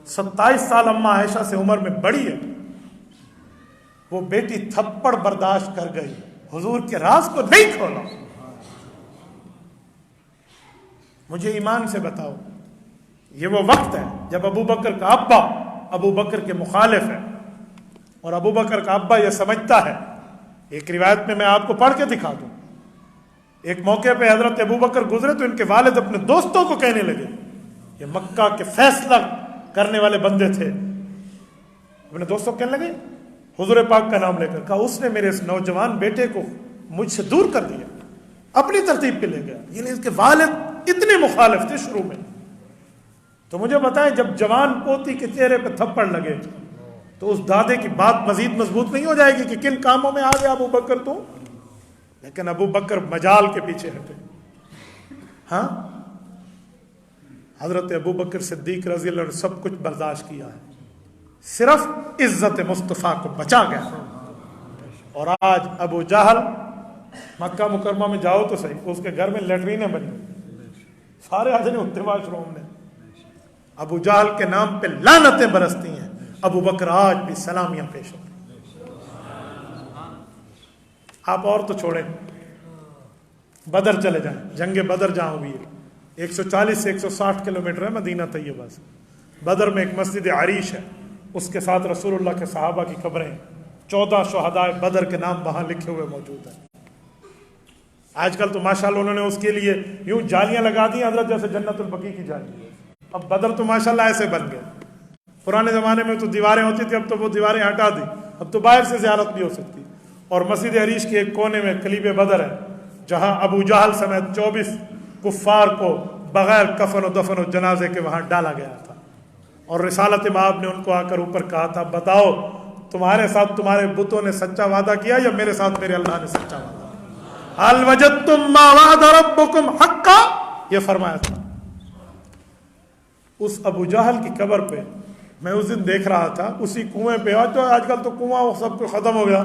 27 سال اماں عائشہ سے عمر میں بڑی ہے، وہ بیٹی تھپڑ برداشت کر گئی، حضور کے راز کو نہیں کھولا۔ مجھے ایمان سے بتاؤ، یہ وہ وقت ہے جب ابو بکر کا ابا ابو بکر کے مخالف ہے، اور ابو بکر کا ابا یہ سمجھتا ہے۔ ایک روایت میں میں آپ کو پڑھ کے دکھا دوں، ایک موقع پہ حضرت ابو بکر گزرے تو ان کے والد اپنے دوستوں کو کہنے لگے، یہ مکہ کے فیصلہ کرنے والے بندے تھے، اپنے دوستوں کو کہنے لگے حضور پاک کا نام لے کر، کہا اس نے میرے اس نوجوان بیٹے کو مجھ سے دور کر دیا، اپنی ترتیب پہ لے گیا۔ یعنی اس کے والد اتنے مخالف تھے شروع میں۔ تو مجھے بتائیں، جب جوان پوتی کے چہرے پہ تھپڑ لگے تو اس دادے کی بات مزید مضبوط نہیں ہو جائے گی کہ کن کاموں میں آ گیا ابو بکر تو؟ لیکن ابو بکر مجال کے پیچھے ہٹے۔ ہاں، حضرت ابو بکر صدیق رضی اللہ عنہ نے سب کچھ برداشت کیا ہے، صرف عزت مصطفیٰ کو بچا گیا۔ اور آج ابو جہل، مکہ مکرمہ میں جاؤ تو صحیح، اس کے گھر میں لیٹرینیں بنی، سارے آدمی اٹھتے واش روم نے، ابو جہل کے نام پہ لعنتیں برستی ہیں، ابو بکر آج بھی سلامیاں پیش ہوتی ہیں۔ آپ اور تو چھوڑیں، بدر چلے جائیں، جنگ بدر جہاں ہوئی ہے، 140 سے 160 کلومیٹر ہے مدینہ طیبہ سے۔ بدر میں ایک مسجد عریش ہے، اس کے ساتھ رسول اللہ کے صحابہ کی قبریں، 14 شہداء بدر کے نام وہاں لکھے ہوئے موجود ہیں۔ آج کل تو ماشاءاللہ انہوں نے اس کے لیے یوں جالیاں لگا دی حضرت، جیسے جنت البقیع کی جالی۔ اب بدر تو ماشاءاللہ ایسے بن گئے، پرانے زمانے میں تو دیواریں ہوتی تھی، اب تو وہ دیواریں ہٹا دی، اب تو باہر سے زیارت بھی ہو سکتی۔ اور مسجد عریش کے ایک کونے میں قلیب بدر ہے، جہاں ابو جہل سمیت 24 کفار کو بغیر کفن و دفن و جنازے کے وہاں ڈالا گیا تھا، اور رسالت مآب نے ان کو آ کر اوپر کہا تھا، بتاؤ تمہارے ساتھ تمہارے بتوں نے سچا وعدہ کیا یا میرے ساتھ میرے اللہ نے سچا وعدہ؟ هل وجدتم ما وعد ربكم حقا، یہ فرمایا تھا۔ اس ابو جہل کی قبر پہ میں اس دن دیکھ رہا تھا، اسی کنویں پہ، آج کل تو کنواں وہ سب کو ختم ہو گیا،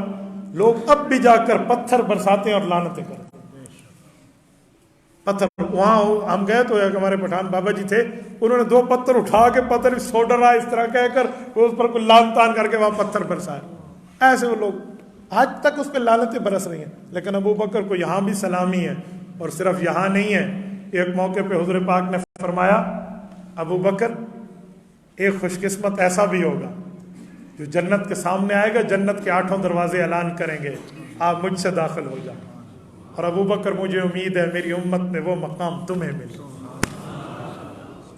لوگ اب بھی جا کر پتھر برساتے ہیں اور لعنتیں کرتے ہیں۔ پتھر وہاں ہم گئے تو ایک ہمارے پٹھان بابا جی تھے، انہوں نے 2 پتھر اٹھا کے پتھر سوڈ رہا اس طرح کہہ کر اس پر کوئی لان تان کر کے وہاں پتھر برسائے۔ ایسے وہ لوگ آج تک اس پہ لعنتیں برس رہی ہیں۔ لیکن ابو بکر کو یہاں بھی سلامی ہے، اور صرف یہاں نہیں ہے۔ ایک موقع پہ حضور پاک نے فرمایا، ابو بکر ایک خوش قسمت ایسا بھی ہوگا جو جنت کے سامنے آئے گا، جنت کے 8 دروازے اعلان کریں گے، آپ مجھ سے داخل ہو جائیں۔ اور ابو بکر مجھے امید ہے میری امت میں وہ مقام تمہیں ملے۔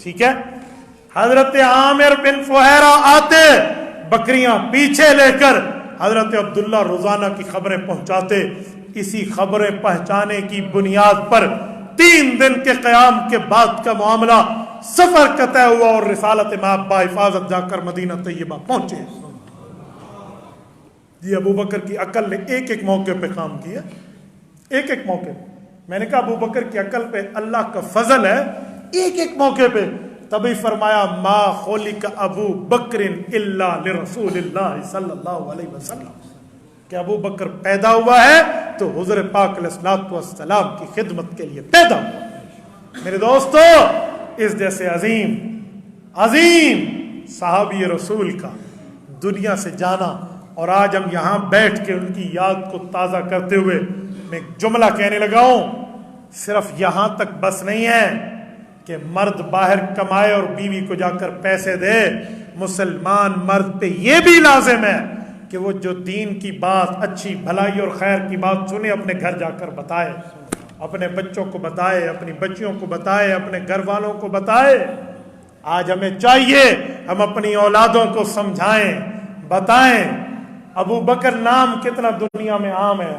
ٹھیک ہے، حضرت عامر بن فہیرہ آتے، بکریاں پیچھے لے کر حضرت عبداللہ روزانہ کی خبریں پہنچاتے۔ اسی خبریں پہنچانے کی بنیاد پر 3 دن کے قیام کے بعد کا معاملہ سفر کا طے ہوا، اور رسالت مآب با حفاظت جا کر مدینہ طیبہ پہنچے۔ یہ ابو بکر کی عقل نے ایک ایک موقع پہ کام کیا، ایک ایک موقع پہ. میں نے کہا ابو بکر کی عقل پہ اللہ کا فضل ہے، ایک ایک موقع پہ. تبھی فرمایا ما خلق ابو بکر الا لرسول اللہ صلی اللہ علیہ وسلم، کہ ابو بکر پیدا ہوا ہے تو حضور پاک علیہ الصلوۃ والسلام کی خدمت کے لیے پیدا ہوا. میرے دوستو، اس جیسے عظیم صحابی رسول کا دنیا سے جانا، اور آج ہم یہاں بیٹھ کے ان کی یاد کو تازہ کرتے ہوئے میں ایک جملہ کہنے لگا ہوں. صرف یہاں تک بس نہیں ہے کہ مرد باہر کمائے اور بیوی کو جا کر پیسے دے. مسلمان مرد پہ یہ بھی لازم ہے کہ وہ جو دین کی بات، اچھی بھلائی اور خیر کی بات سنے، اپنے گھر جا کر بتائے، اپنے بچوں کو بتائے، اپنی بچیوں کو بتائے، اپنے گھر والوں کو بتائے. آج ہمیں چاہیے ہم اپنی اولادوں کو سمجھائیں، بتائیں. ابو بکر نام کتنا دنیا میں عام ہے،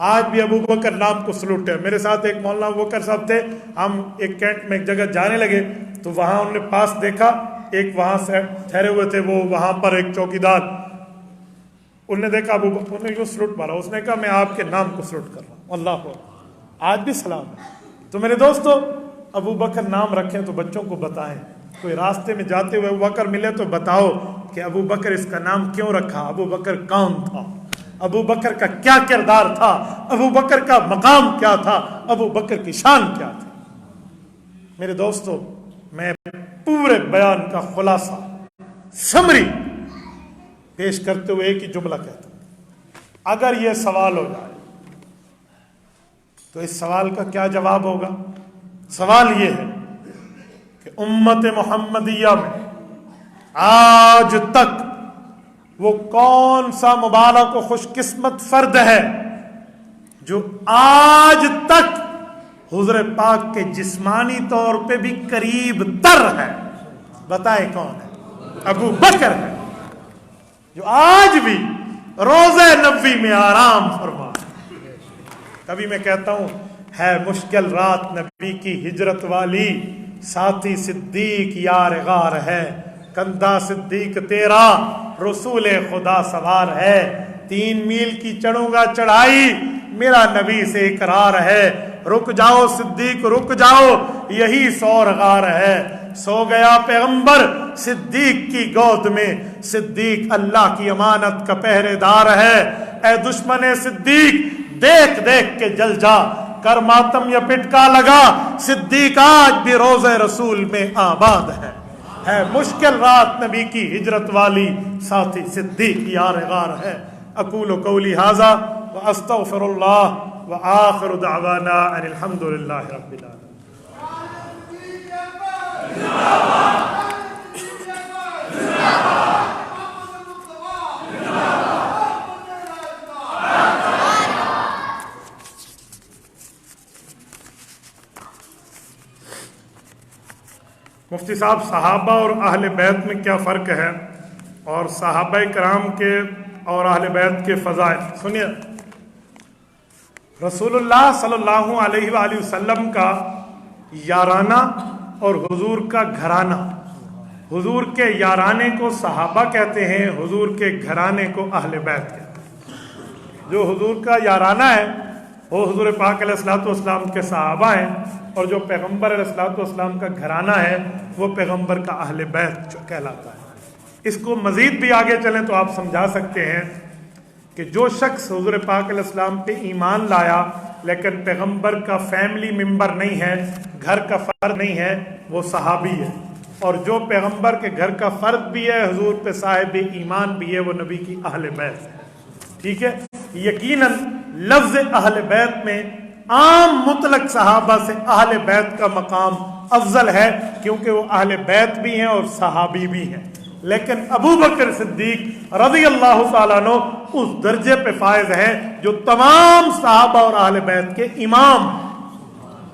آج بھی ابو بکر نام کو سلوٹ ہے. میرے ساتھ ایک مولانا ابو بکر صاحب تھے، ہم ایک کینٹ میں ایک جگہ جانے لگے تو وہاں انہوں نے پاس دیکھا، ایک وہاں سے ٹھہرے ہوئے تھے، وہ وہاں پر ایک چوکیدار، انہوں نے دیکھا ابو بکر نے یوں سلوٹ مارا، اس نے کہا میں آپ کے نام کو سلوٹ کر رہا ہوں. اللہ کو آج بھی سلام ہے. تو میرے دوستو، ابو بکر نام رکھیں تو بچوں کو بتائیں. کوئی راستے میں جاتے ہوئے ابو بکر ملے تو بتاؤ کہ ابو بکر اس کا نام کیوں رکھا، ابو بکر کون تھا، ابو بکر کا کیا کردار تھا، ابو بکر کا مقام کیا تھا، ابو بکر کی شان کیا تھی. میرے دوستو، میں پورے بیان کا خلاصہ سمری پیش کرتے ہوئے ایک ہی جملہ کہتا ہوں. اگر یہ سوال ہو جائے تو اس سوال کا کیا جواب ہوگا؟ سوال یہ ہے کہ امت محمدیہ میں آج تک وہ کون سا مبارک و خوش قسمت فرد ہے جو آج تک حضور پاک کے جسمانی طور پہ بھی قریب تر ہے؟ بتائیں کون ہے؟ ابو بکر ہے، جو آج بھی روضہ نبوی میں آرام فرما. کبھی میں کہتا ہوں ہے مشکل رات نبی کی ہجرت والی، ساتھی صدیق یار غار ہے، کندھا صدیق تیرا رسول خدا سوار ہے. 3 میل کی چڑھوں گا چڑھائی، میرا نبی سے اقرار ہے. رک جاؤ صدیق رک جاؤ، یہی سور غار ہے. سو گیا پیغمبر صدیق کی گود میں، صدیق اللہ کی امانت کا پہرے دار ہے. اے دشمن صدیق دیکھ دیکھ کے جل جا، کر ماتم یا پٹکا لگا، صدیق آج بھی روضہ رسول میں آباد ہے. ہے مشکل رات نبی کی ہجرت والی، ساتھی صدیق یار غار ہے. اقول قولی ھذا واستغفر اللہ وآخر دعوانا ان الحمد للہ رب العالمین. مفتی صاحب، صحابہ اور اہل بیت میں کیا فرق ہے، اور صحابہ کرام کے اور اہل بیت کے فضائل سنیے. رسول اللہ صلی اللہ علیہ وآلہ وسلم کا یارانہ اور حضور کا گھرانہ، حضور کے یارانے کو صحابہ کہتے ہیں، حضور کے گھرانے کو اہل بیت کہتے ہیں. جو حضور کا یارانہ ہے وہ حضور پاک علیہ الصلوۃ والسلام کے صحابہ ہیں، اور جو پیغمبر علیہ الصلوۃ والسلام کا گھرانہ ہے وہ پیغمبر کا اہل بیت جو کہلاتا ہے. اس کو مزید بھی آگے چلیں تو آپ سمجھا سکتے ہیں کہ جو شخص حضور پاک علیہ السلام پہ ایمان لایا لیکن پیغمبر کا فیملی ممبر نہیں ہے، گھر کا فرد نہیں ہے، وہ صحابی ہے. اور جو پیغمبر کے گھر کا فرد بھی ہے، حضور پہ صاحب ایمان بھی ہے، وہ نبی کی اہل بیت ہے. ٹھیک ہے. یقیناً لفظ اہل بیت میں عام مطلق صحابہ سے اہل بیت کا مقام افضل ہے، کیونکہ وہ اہل بیت بھی ہیں اور صحابی بھی ہیں. لیکن ابو بکر صدیق رضی اللہ تعالیٰ عنہ اس درجے پہ فائز ہیں جو تمام صحابہ اور اہل بیت کے امام.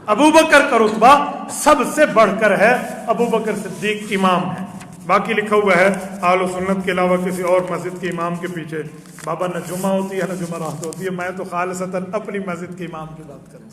ابو بکر کا رتبہ سب سے بڑھ کر ہے، ابو بکر صدیق امام ہے. باقی لکھا ہوا ہے اہل سنت کے علاوہ کسی اور مسجد کے امام کے پیچھے بابا نہ جمعہ ہوتی ہے نہ جمعرات ہوتی ہے. میں تو خالصتاً اپنی مسجد کے امام کی بات کروں.